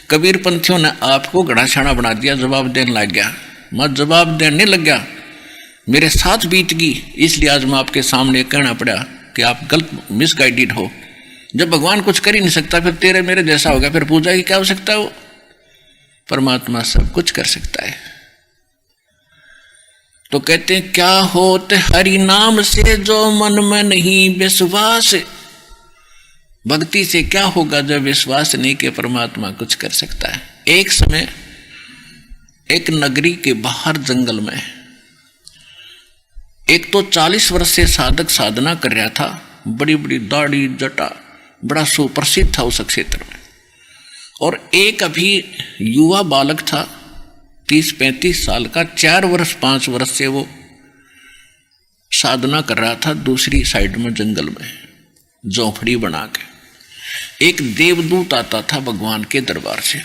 कबीर पंथियों ने आपको गड़ा छाना बना दिया, जवाब देने लग गया। मैं जवाब देने लग गया, मेरे साथ बीत गई, इसलिए आज मैं आपके सामने कहना पड़ा कि आप गलत मिसगाइडेड हो। जब भगवान कुछ कर ही नहीं सकता, फिर तेरे मेरे जैसा होगा, फिर पूजा की क्या हो सकता है? वो परमात्मा सब कुछ कर सकता है। तो कहते हैं क्या होते हरि नाम से जो मन में नहीं विश्वास, भक्ति से क्या होगा जब विश्वास नहीं कि परमात्मा कुछ कर सकता है। एक समय एक नगरी के बाहर जंगल में एक तो 40 वर्ष से साधक साधना कर रहा था, बड़ी बड़ी दाढ़ी जटा, बड़ा सुप्रसिद्ध था उस क्षेत्र में। और एक अभी युवा बालक था 30-35 साल का, 4 वर्ष 5 वर्ष से वो साधना कर रहा था दूसरी साइड में जंगल में झोंपड़ी बना के। एक देवदूत आता था भगवान के दरबार से,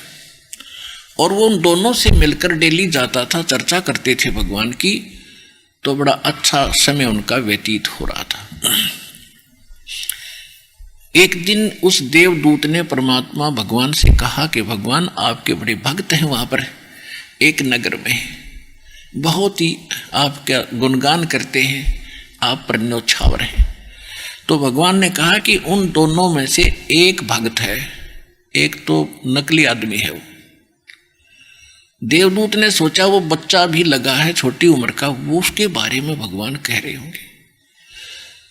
और वो उन दोनों से मिलकर डेली जाता था, चर्चा करते थे भगवान की। तो बड़ा अच्छा समय उनका व्यतीत हो रहा था। एक दिन उस देवदूत ने परमात्मा भगवान से कहा कि भगवान आपके बड़े भक्त हैं वहां पर एक नगर में, बहुत ही आपका गुणगान करते हैं, आप पर न्यौछावर हैं। तो भगवान ने कहा कि उन दोनों में से एक भक्त है, एक तो नकली आदमी है। वो देवदूत ने सोचा वो बच्चा भी लगा है छोटी उम्र का, वो उसके बारे में भगवान कह रहे होंगे।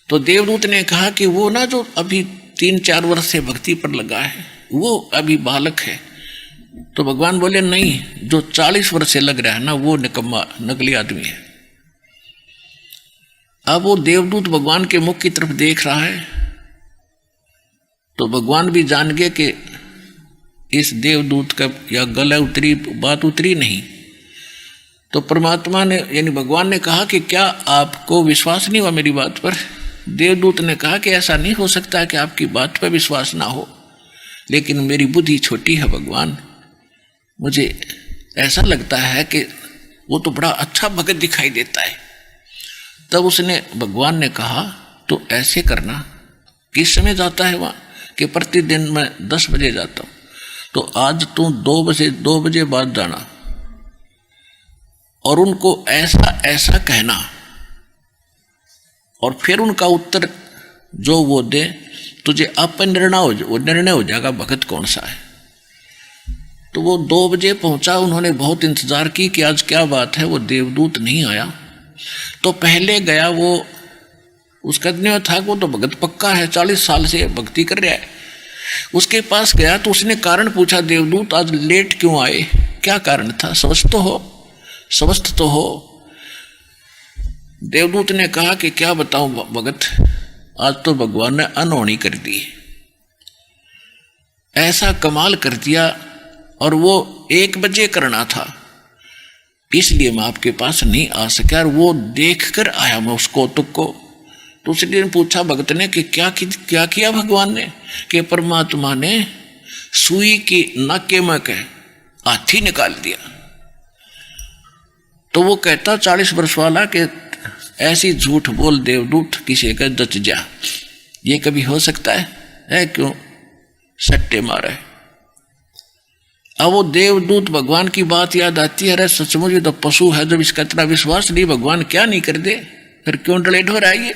तो देवदूत ने कहा कि वो ना जो अभी 3-4 वर्ष से भक्ति पर लगा है, वो अभी बालक है, तो भगवान बोले नहीं, जो 40 वर्ष से लग रहा है ना वो निकम्मा नकली आदमी है। अब वो देवदूत भगवान के मुख की तरफ देख रहा है, तो भगवान भी जान गए कि इस देवदूत का या गला उतरी बात उतरी नहीं। तो परमात्मा ने यानी भगवान ने कहा कि क्या आपको विश्वास नहीं हुआ मेरी बात पर? देवदूत ने कहा कि ऐसा नहीं हो सकता कि आपकी बात पर विश्वास ना हो, लेकिन मेरी बुद्धि छोटी है भगवान, मुझे ऐसा लगता है कि वो तो बड़ा अच्छा भगत दिखाई देता है। तब उसने भगवान ने कहा तो ऐसे करना, किस समय जाता है वहाँ? कि प्रतिदिन मैं 10 बजे जाता हूँ, तो आज तू 2 बजे बाद जाना और उनको ऐसा ऐसा कहना, और फिर उनका उत्तर जो वो दे तुझे निर्णय हो जाएगा भगत कौन सा है। तो वो 2 बजे पहुंचा। उन्होंने बहुत इंतजार की कि आज क्या बात है, वो देवदूत नहीं आया। तो पहले गया वो, उसका इतना था वो तो भगत पक्का है, 40 साल से भक्ति कर रहा है। उसके पास गया तो उसने कारण पूछा, देवदूत आज लेट क्यों आए, क्या कारण था, स्वस्थ तो हो। देवदूत ने कहा कि क्या बताऊं भगत, आज तो भगवान ने अनहोनी कर दी, ऐसा कमाल कर दिया, और वो 1 बजे करना था, इसलिए मैं आपके पास नहीं आ सका, और वो देख कर आया मैं उसको तुक्को। तो उसी दिन पूछा भगत ने कि क्या किया भगवान ने? कि परमात्मा ने सुई की नाके में के हाथी निकाल दिया। तो वो कहता 40 वर्ष वाला कि ऐसी झूठ बोल देवदूत, किसी का दच जा, ये कभी हो सकता है क्यों सट्टे मारे। अब वो देवदूत भगवान की बात याद आती है, अरे सचमुच ये तो पशु है, जब इसका इतना विश्वास नहीं, भगवान क्या नहीं कर दे, फिर क्यों डलेट हो रहा है ये।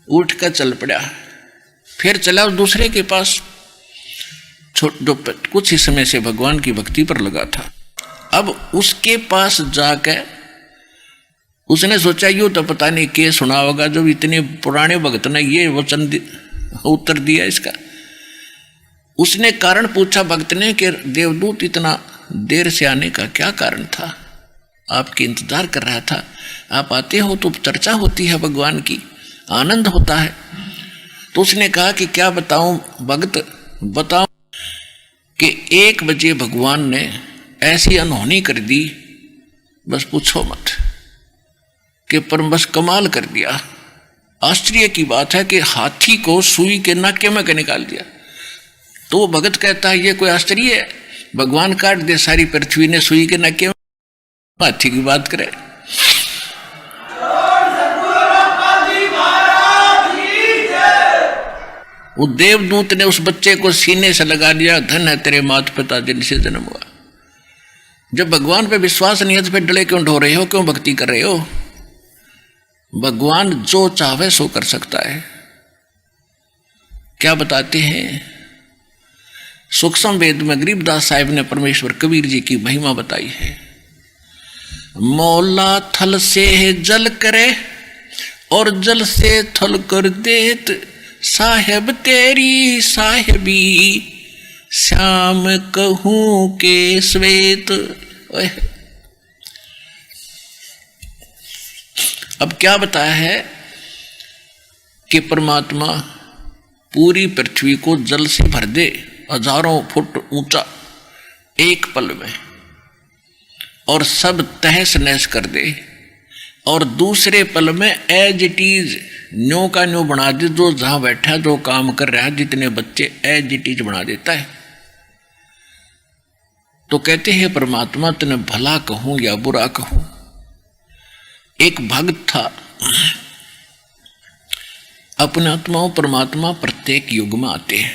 उठ कर चल पड़ा, फिर चला दूसरे के पास जो कुछ ही समय से भगवान की भक्ति पर लगा था। अब उसके पास जाकर उसने सोचा यूं तो पता नहीं क्या सुना होगा, जब इतने पुराने भक्त ने ये वचन उत्तर दिया इसका। उसने कारण पूछा भक्त ने कि देवदूत इतना देर से आने का क्या कारण था, आपकी इंतजार कर रहा था, आप आते हो तो चर्चा होती है भगवान की, आनंद होता है। तो उसने कहा कि क्या बताऊं भगत, बताओ कि 1 बजे भगवान ने ऐसी अनहोनी कर दी, बस पूछो मत, कि पर बस कमाल कर दिया। आश्चर्य की बात है कि हाथी को सुई के नाके में के निकाल दिया। तो वो भगत कहता है ये कोई आश्चर्य है, भगवान काट दे सारी पृथ्वी ने सुई के नाके में, हाथी की बात करे। वो देवदूत ने उस बच्चे को सीने से लगा दिया, धन है तेरे माता पिता जिनसे जन्म हुआ। जब भगवान पे विश्वास नहीं है तो फिर डले क्यों ढो रहे हो, क्यों भक्ति कर रहे हो? भगवान जो चाहे सो कर सकता है। क्या बताते हैं सूक्ष्म वेद में गरीबदास साहिब ने परमेश्वर कबीर जी की महिमा बताई है। मौला थल से जल करे और जल से थल कर देत, साहेब तेरी साहेबी श्याम कहूं के श्वेत। अब क्या बताया है कि परमात्मा पूरी पृथ्वी को जल से भर दे, 1000 फुट ऊंचा एक पल में, और सब तहस नहस कर दे, और दूसरे पल में एज इट इज न्यो का न्यो बना दे, जो जहां बैठा जो काम कर रहा है, जितने बच्चे एज इट इज बना देता है। तो कहते हैं परमात्मा तने भला कहूं या बुरा कहूं। एक भक्त था, अपने आत्माओं परमात्मा प्रत्येक युग में आते हैं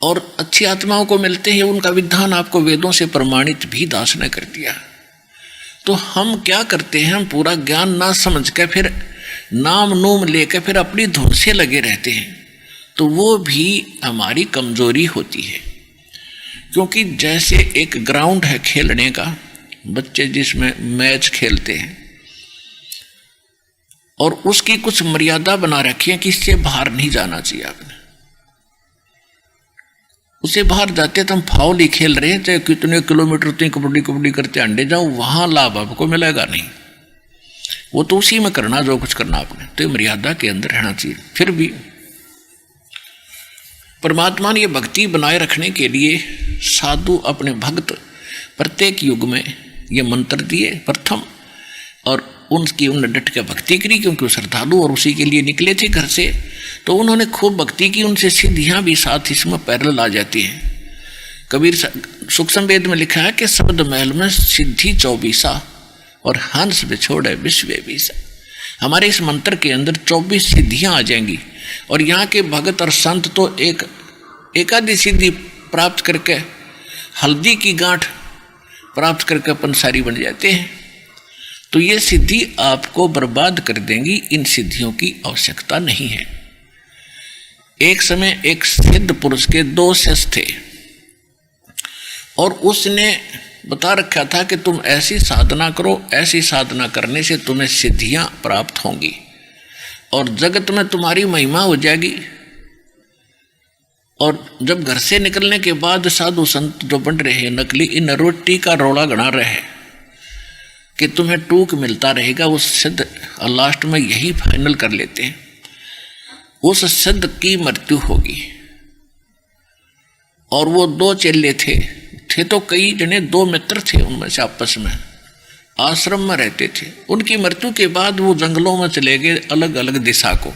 और अच्छी आत्माओं को मिलते हैं, उनका विधान आपको वेदों से प्रमाणित भी दास ने कर दिया। तो हम क्या करते हैं, हम पूरा ज्ञान ना समझ के फिर नाम नूम लेकर फिर अपनी धुन से लगे रहते हैं, तो वो भी हमारी कमजोरी होती है। क्योंकि जैसे एक ग्राउंड है खेलने का, बच्चे जिसमें मैच खेलते हैं और उसकी कुछ मर्यादा बना रखी है कि इससे बाहर नहीं जाना चाहिए आपने, उसे बाहर जाते तो हम फाउल ही खेल रहे हैं, चाहे कितने किलोमीटर तुम कबड्डी कबड्डी करते अंडे जाओ, वहां लाभ आपको मिलेगा नहीं। वो तो उसी में करना जो कुछ करना आपने, तो मर्यादा के अंदर रहना चाहिए। फिर भी परमात्मा ने ये भक्ति बनाए रखने के लिए साधु अपने भक्त प्रत्येक युग में ये मंत्र दिए प्रथम, और उनकी उन्होंने डट के भक्ति करी, क्योंकि वो श्रद्धालु और उसी के लिए निकले थे घर से, तो उन्होंने खूब भक्ति की, उनसे सिद्धियां भी साथ इसमें पैरेलल आ जाती हैं। कबीर सूक्ष्म वेद में लिखा है कि शब्द महल में सिद्धि 24 और हंस बिछोड़े विश्व बीसा। हमारे इस मंत्र के अंदर 24 सिद्धियां आ जाएंगी, और यहाँ के भगत और संत तो एक आधी सिद्धि प्राप्त करके हल्दी की गांठ प्राप्त करके पंसारी बन जाते हैं। तो ये सिद्धि आपको बर्बाद कर देंगी, इन सिद्धियों की आवश्यकता नहीं है। एक समय एक सिद्ध पुरुष के 2 शिष्य थे, और उसने बता रखा था कि तुम ऐसी साधना करो, ऐसी साधना करने से तुम्हें सिद्धियां प्राप्त होंगी और जगत में तुम्हारी महिमा हो जाएगी। और जब घर से निकलने के बाद साधु संत जो बन रहे हैं नकली, इन रोटी का रोड़ा गणा रहे कि तुम्हें टूक मिलता रहेगा, उस सिद्ध लास्ट में यही फाइनल कर लेते हैं, उस सिद्ध की मृत्यु होगी। और वो 2 चेले थे तो कई जने 2 मित्र थे, उनमें से आपस में आश्रम में रहते थे। उनकी मृत्यु के बाद वो जंगलों में चले गए अलग अलग दिशा को,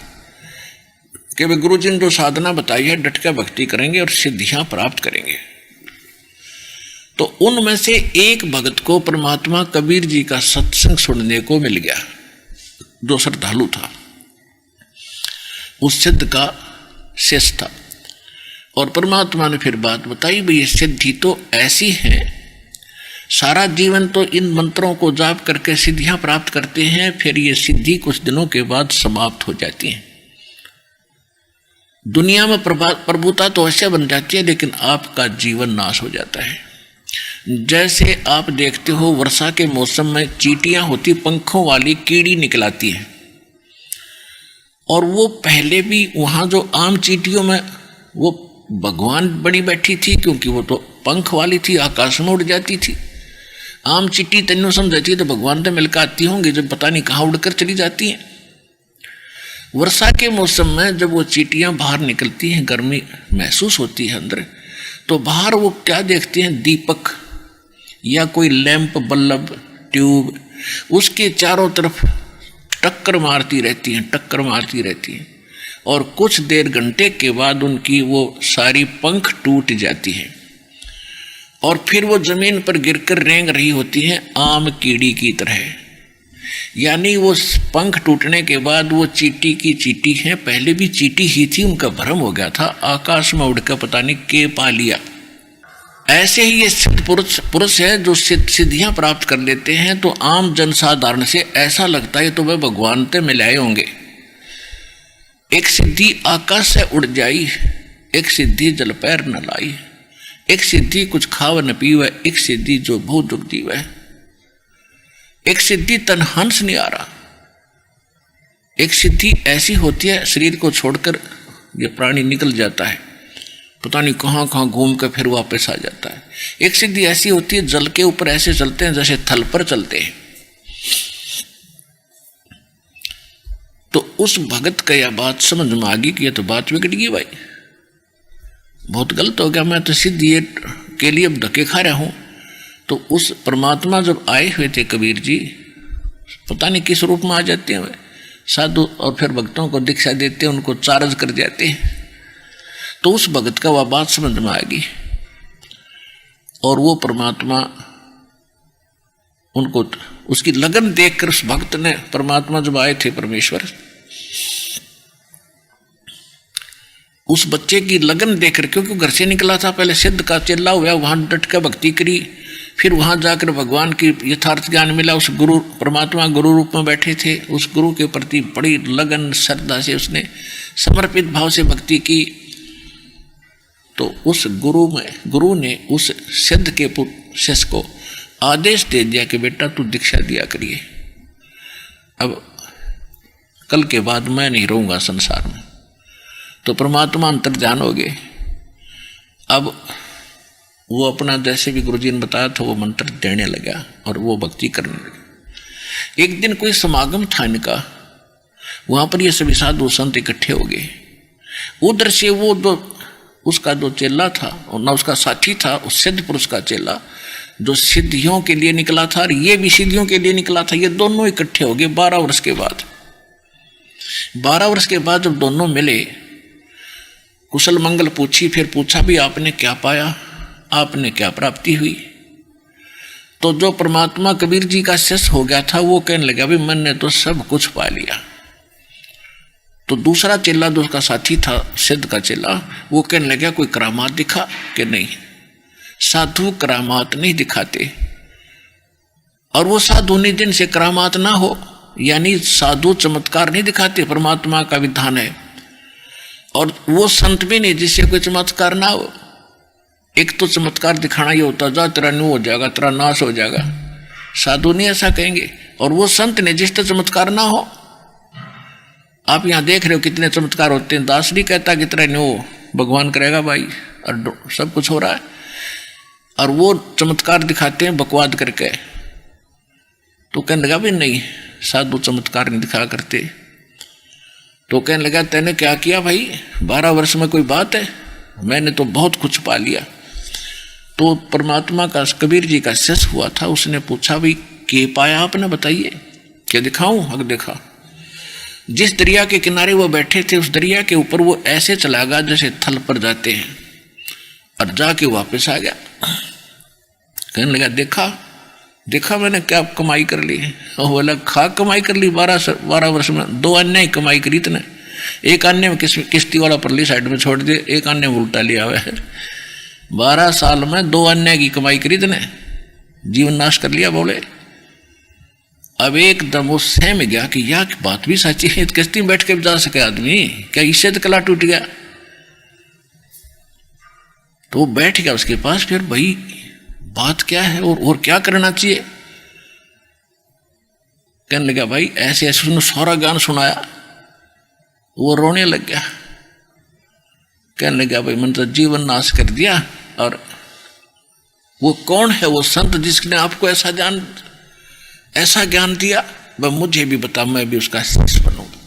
कि वे गुरु जी ने जो साधना बताई है डट कर भक्ति करेंगे और सिद्धियां प्राप्त करेंगे। तो उनमें से एक भगत को परमात्मा कबीर जी का सत्संग सुनने को मिल गया, जो श्रद्धालु था, उस सिद्ध का शिष्य था। और परमात्मा ने फिर बात बताई, भाई ये सिद्धि तो ऐसी है, सारा जीवन तो इन मंत्रों को जाप करके सिद्धियां प्राप्त करते हैं, फिर ये सिद्धि कुछ दिनों के बाद समाप्त हो जाती है। दुनिया में प्रभुता तो अवश्य बन जाती है, लेकिन आपका जीवन नाश हो जाता है। जैसे आप देखते हो वर्षा के मौसम में चींटियां होती, पंखों वाली कीड़ी निकलाती है, और वो पहले भी वहां जो आम चींटियों में वो भगवान बनी बैठी थी, क्योंकि वो तो पंख वाली थी, आकाश में उड़ जाती थी। आम चींटी तेनों समझती है तो भगवान तो मिलकर आती होंगी, जब पता नहीं कहाँ उड़कर चली जाती हैं। वर्षा के मौसम में जब वो चींटियां बाहर निकलती हैं, गर्मी महसूस होती है अंदर, तो बाहर वो क्या देखती हैं, दीपक या कोई लैंप, बल्ब, ट्यूब, उसके चारों तरफ टक्कर मारती रहती हैं, और कुछ देर घंटे के बाद उनकी वो सारी पंख टूट जाती है, और फिर वो जमीन पर गिरकर रेंग रही होती हैं आम कीड़ी की तरह। यानी वो पंख टूटने के बाद वो चींटी की चींटी है, पहले भी चींटी ही थी, उनका भ्रम हो गया था, आकाश में उड़कर पता नहीं के पा लिया। ऐसे ही ये सिद्ध पुरुष है जो सिद्धियां प्राप्त कर लेते हैं, तो आम जनसाधारण से ऐसा लगता है तो वह भगवान से मिलाए होंगे। एक सिद्धि आकाश से उड़ जाई, एक सिद्धि जल पैर न लाई, एक सिद्धि कुछ खाव न पीवे, एक सिद्धि जो बहुत दुख दीवे, एक सिद्धि तन हंस नहीं आ रहा। एक सिद्धि ऐसी होती है शरीर को छोड़कर ये प्राणी निकल जाता है, पता नहीं कहाँ कहाँ घूम कर फिर वापस आ जाता है। एक सिद्धि ऐसी होती है जल के ऊपर ऐसे चलते हैं जैसे थल पर चलते हैं। तो उस भगत का यह बात समझ में आ गई कि यह तो बात बिगड़ गई भाई, बहुत गलत हो गया, मैं तो सिद्धि के लिए अब धक्के खा रहा हूं। तो उस परमात्मा जब आए हुए थे कबीर जी, पता नहीं किस रूप में आ जाते हैं साधु, और फिर भक्तों को दीक्षा देते हैं, उनको चार्ज कर जाते हैं। तो उस भगत का वह बात समझ में आ गई, और वो परमात्मा उनको उसकी लगन देखकर उस भक्त ने, परमात्मा जब आए थे परमेश्वर, उस बच्चे की लगन देखकर, क्योंकि घर से निकला था, पहले सिद्ध का चेला हुआ, वहां डट कर भक्ति करी, फिर वहां जाकर भगवान की यथार्थ ज्ञान मिला, उस गुरु परमात्मा गुरु रूप में बैठे थे, उस गुरु के प्रति बड़ी लगन श्रद्धा से उसने समर्पित भाव से भक्ति की। तो उस गुरु ने उस सिद्ध के शिष्य को आदेश दे दिया कि बेटा तू दीक्षा दिया करिए, अब कल के बाद मैं नहीं रहूंगा संसार में। तो परमात्मा अंतर्ध्यान हो गए, अब वो अपना जैसे भी गुरुजी ने बताया था वो मंत्र देने लगा और वो भक्ति करने लगा। एक दिन कोई समागम था इनका, वहां पर ये सभी साधु संत इकट्ठे हो गए। उधर से वो उसका जो चेला था और ना उसका साथी था, उस सिद्ध पुरुष का चेला जो सिद्धियों के लिए निकला था और ये भी सिद्धियों के लिए निकला था, ये दोनों इकट्ठे हो गए 12 वर्ष के बाद। 12 वर्ष के बाद जब दोनों मिले, कुशल मंगल पूछी, फिर पूछा भी आपने क्या पाया, आपने क्या प्राप्ति हुई। तो जो परमात्मा कबीर जी का शिष्य हो गया था वो कहने लगा भी मैंने तो सब कुछ पा लिया। तो दूसरा चेला जो उसका साथी था सिद्ध का चेला, वो कहने लगा कोई करामात दिखा कि नहीं, साधु करामात नहीं दिखाते। और वो साधु निधन से करामात ना हो, यानी साधु चमत्कार नहीं दिखाते, परमात्मा का विधान है। और वो संत भी नहीं जिससे कोई चमत्कार ना हो। एक तो चमत्कार दिखाना ये होता जा तेरा न्यू हो जाएगा, तेरा नाश हो जाएगा, साधु नहीं ऐसा कहेंगे। और वो संत ने जिससे चमत्कार ना हो। आप यहां देख रहे हो कितने चमत्कार होते हैं, दास नहीं कहता कि तेरा न्यू भगवान करेगा भाई, और सब कुछ हो रहा है। और वो चमत्कार दिखाते हैं बकवाद करके। तो कहने लगा भी नहीं, साधु चमत्कार नहीं दिखा करते। तो कहने लगा तैने क्या किया भाई, 12 वर्ष में कोई बात है, मैंने तो बहुत कुछ पा लिया। तो परमात्मा का कबीर जी का शिष्य हुआ था, उसने पूछा भाई क्या पाया आपने, बताइए क्या दिखाऊं। हक देखा। जिस दरिया के किनारे वो बैठे थे उस दरिया के ऊपर वो ऐसे चला गया जैसे थल पर जाते हैं, और जाके वापस आ गया। कहने लगा देखा मैंने क्या कमाई कर ली। और बोला खा कमाई कर ली 12 वर्ष में, 2 अन्य ही कमाई करी इतने। एक अन्य में किश्ती वाला परली साइड में छोड़ दिया, एक अन्य में उल्टा लिया हुआ है। 12 साल में 2 अन्य की कमाई करी इतने, जीवन नाश कर लिया। बोले अब एकदम वो सहम गया कि यह बात भी सच्ची है, किश्ती में बैठ के जा सके आदमी, क्या इससे तो कला टूट गया। तो वो बैठ गया उसके पास, फिर भाई बात क्या है और क्या करना चाहिए। कहने लगा भाई ऐसे ऐसे उसने सारा ज्ञान सुनाया। वो रोने लग गया, कहने लगा भाई मैंने तो जीवन नाश कर दिया। और वो कौन है वो संत जिसने आपको ऐसा ज्ञान दिया, वह मुझे भी बता, मैं भी उसका शिष्य बनूंगा।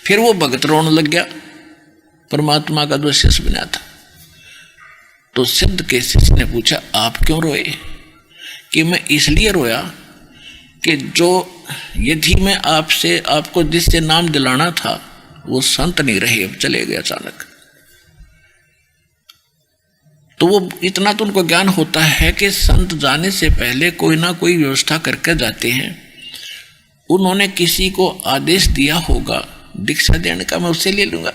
फिर वो भगत रोने लग गया, परमात्मा का जो शिष्य बना था। तो सिद्ध के शिष्य ने पूछा आप क्यों रोए। कि मैं इसलिए रोया कि जो यदि मैं आपको जिससे नाम दिलाना था वो संत नहीं रहे, अब चले गए अचानक। तो वो इतना तो उनको ज्ञान होता है कि संत जाने से पहले कोई ना कोई व्यवस्था करके जाते हैं। उन्होंने किसी को आदेश दिया होगा दीक्षा देने का, मैं उससे ले लूंगा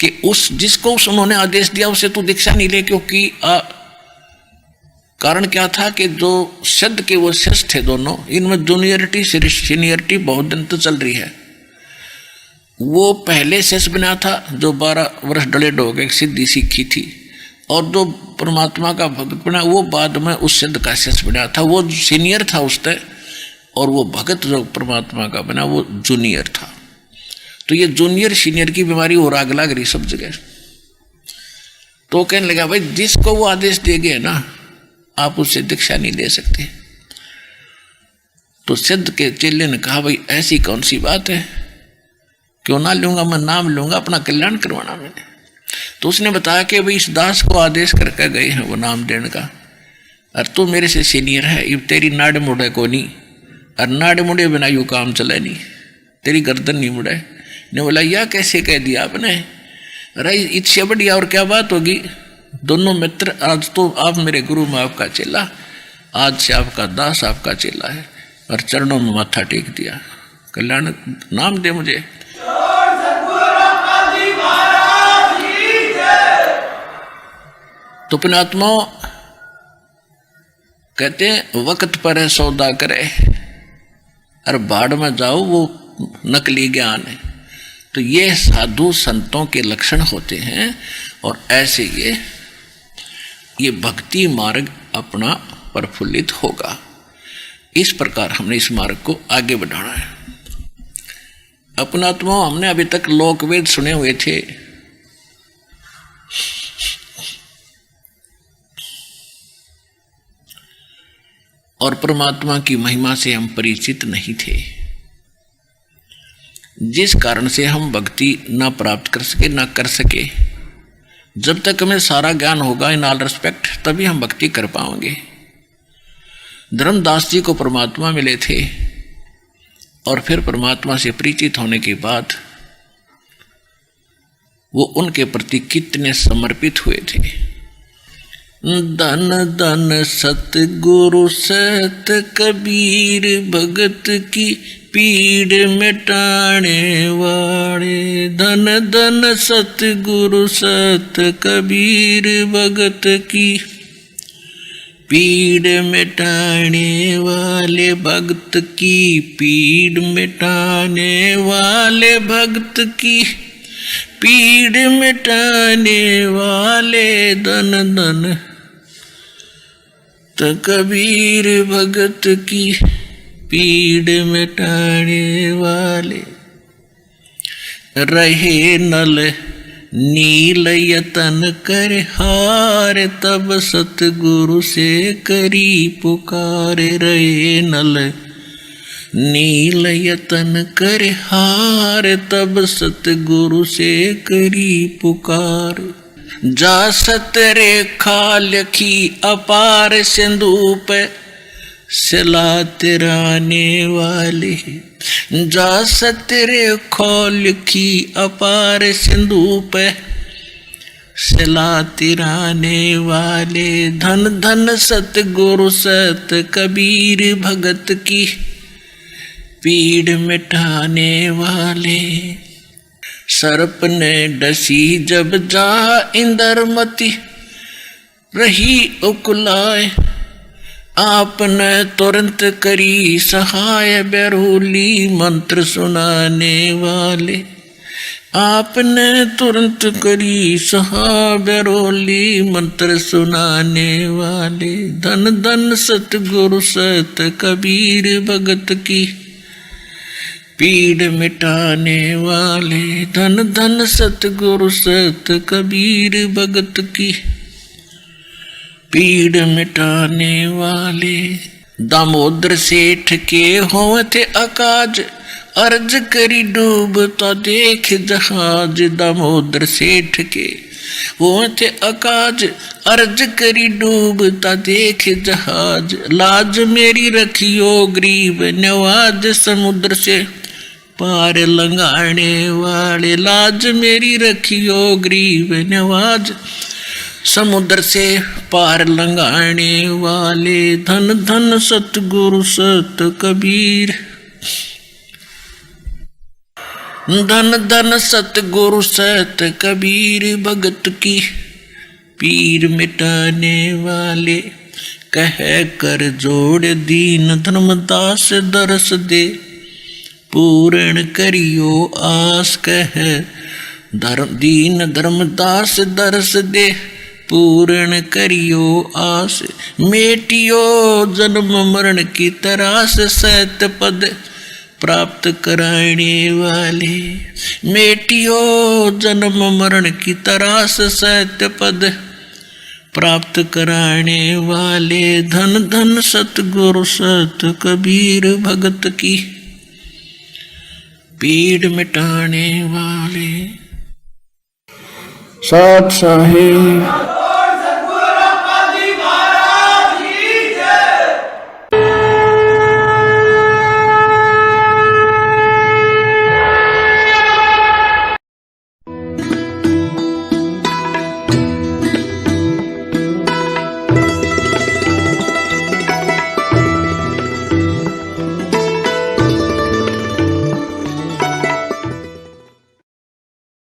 कि जिसको उन्होंने आदेश दिया उसे तू दीक्षा नहीं ले। क्योंकि कारण क्या था कि जो सिद्ध के वो शिष्य थे दोनों, इनमें जूनियरिटी सीनियरिटी बहुत दिन तो चल रही है। वो पहले शिष्य बना था जो 12 वर्ष डले डो गए, सिद्धि सीखी थी। और जो परमात्मा का भक्त बना वो बाद में उस सिद्ध का शिष्य बना था, वो सीनियर था उससे। और वो भगत जो परमात्मा का बना वो जूनियर था। तो ये जूनियर सीनियर की बीमारी और आग लग रही सब जगह। तो कहने लगा भाई जिसको वो आदेश दे गए ना आप उससे दीक्षा नहीं ले सकते। तो सिद्ध के चेले ने कहा भाई ऐसी कौन सी बात है, क्यों ना लूंगा, मैं नाम लूंगा, अपना कल्याण करवाना मैंने। तो उसने बताया कि भाई इस दास को आदेश करके गए हैं वो नाम देने का, और तू मेरे से सीनियर है, ये तेरी नाड़ मुड़े को नहीं, और नाड़ मुड़े बिना यू काम चले नहीं, तेरी गर्दन नहीं मुड़े। ने बोला यह कैसे कह दिया आपने, अरे इससे बढ़िया और क्या बात होगी। दोनों मित्र, आज तो आप मेरे गुरु में आपका चेला, आज से आपका दास आपका चेला है, और चरणों में माथा टेक दिया, कल्याण नाम दे मुझे। तो पुण्यात्मा कहते हैं वक्त पर है सौदा करे, और बाढ़ में जाओ वो नकली ज्ञान है। तो ये साधु संतों के लक्षण होते हैं, और ऐसे ये भक्ति मार्ग अपना प्रफुल्लित होगा। इस प्रकार हमने इस मार्ग को आगे बढ़ाना है। अपनात्मा हमने अभी तक लोकवेद सुने हुए थे, और परमात्मा की महिमा से हम परिचित नहीं थे, जिस कारण से हम भक्ति ना प्राप्त कर सके ना कर सके। जब तक हमें सारा ज्ञान होगा इन ऑल रिस्पेक्ट, तभी हम भक्ति कर पाएंगे। धर्मदास जी को परमात्मा मिले थे और फिर परमात्मा से परिचित होने के बाद वो उनके प्रति कितने समर्पित हुए थे। धन धन सतगुरु सत कबीर भगत की पीड़ मिटाने वाले। धन धन सतगुरु सत कबीर भगत की पीड़ मिटाने वाले, भक्त की पीड़ मिटाने वाले, भक्त की पीड़ मिटाने वाले। धन धन तो कबीर भगत की पीड़ मिटाने वाले। रहे नल नील यतन कर हार, तब सतगुरु से करी पुकार। रहे नल नील यतन कर हार, तब सतगुरु से करी पुकार। जा सतरेखा लखी अपार, सिंधु पे सिला तिराने वाले। जा सतरेखा लिखी अपार, सिंधु पे सिला तिराने वाले। धन धन सतगुरु सत कबीर भगत की पीड़ मिटाने वाले। सर्प ने डसी जब जा इंद्रमती, रही उकुलाए आपने तुरंत करी सहाय। बैरूली मंत्र सुनाने वाले, आपने तुरंत करी सहाय। बैरूली मंत्र सुनाने वाले। धन धन सतगुरु सत कबीर भगत की पीड़ मिटाने वाले। धन धन सतगुरु सत कबीर भगत की पीड़ मिटाने वाले। दामोदर सेठ के हों थे अकाज, अर्ज करी डूबता देख जहाज। दामोदर सेठ के हों थे अकाज, अर्ज करी डूबता देख जहाज। लाज मेरी रखियो गरीब नवाज, समुद्र से पार लंघाने वाले। लाज मेरी रखियो गरीब नवाज, समुद्र से पार लंघाने वाले। धन धन सतगुरु सत कबीर, धन धन सतगुरु सत कबीर भगत की पीर मिटाने वाले। कह कर जोड़ दीन धर्मदास दरस दे, पूर्ण करियो आस। कह दीन धर्मदास दरस दे, पूर्ण करियो आस। मेटियो जन्म मरण की तरास, सत पद प्राप्त कराने वाले। मेटियो जन्म मरण की तरास, सत पद प्राप्त कराने वाले। धन धन सतगुरु सत कबीर भगत की पीड़ मिटाने वाले। साथ साहेब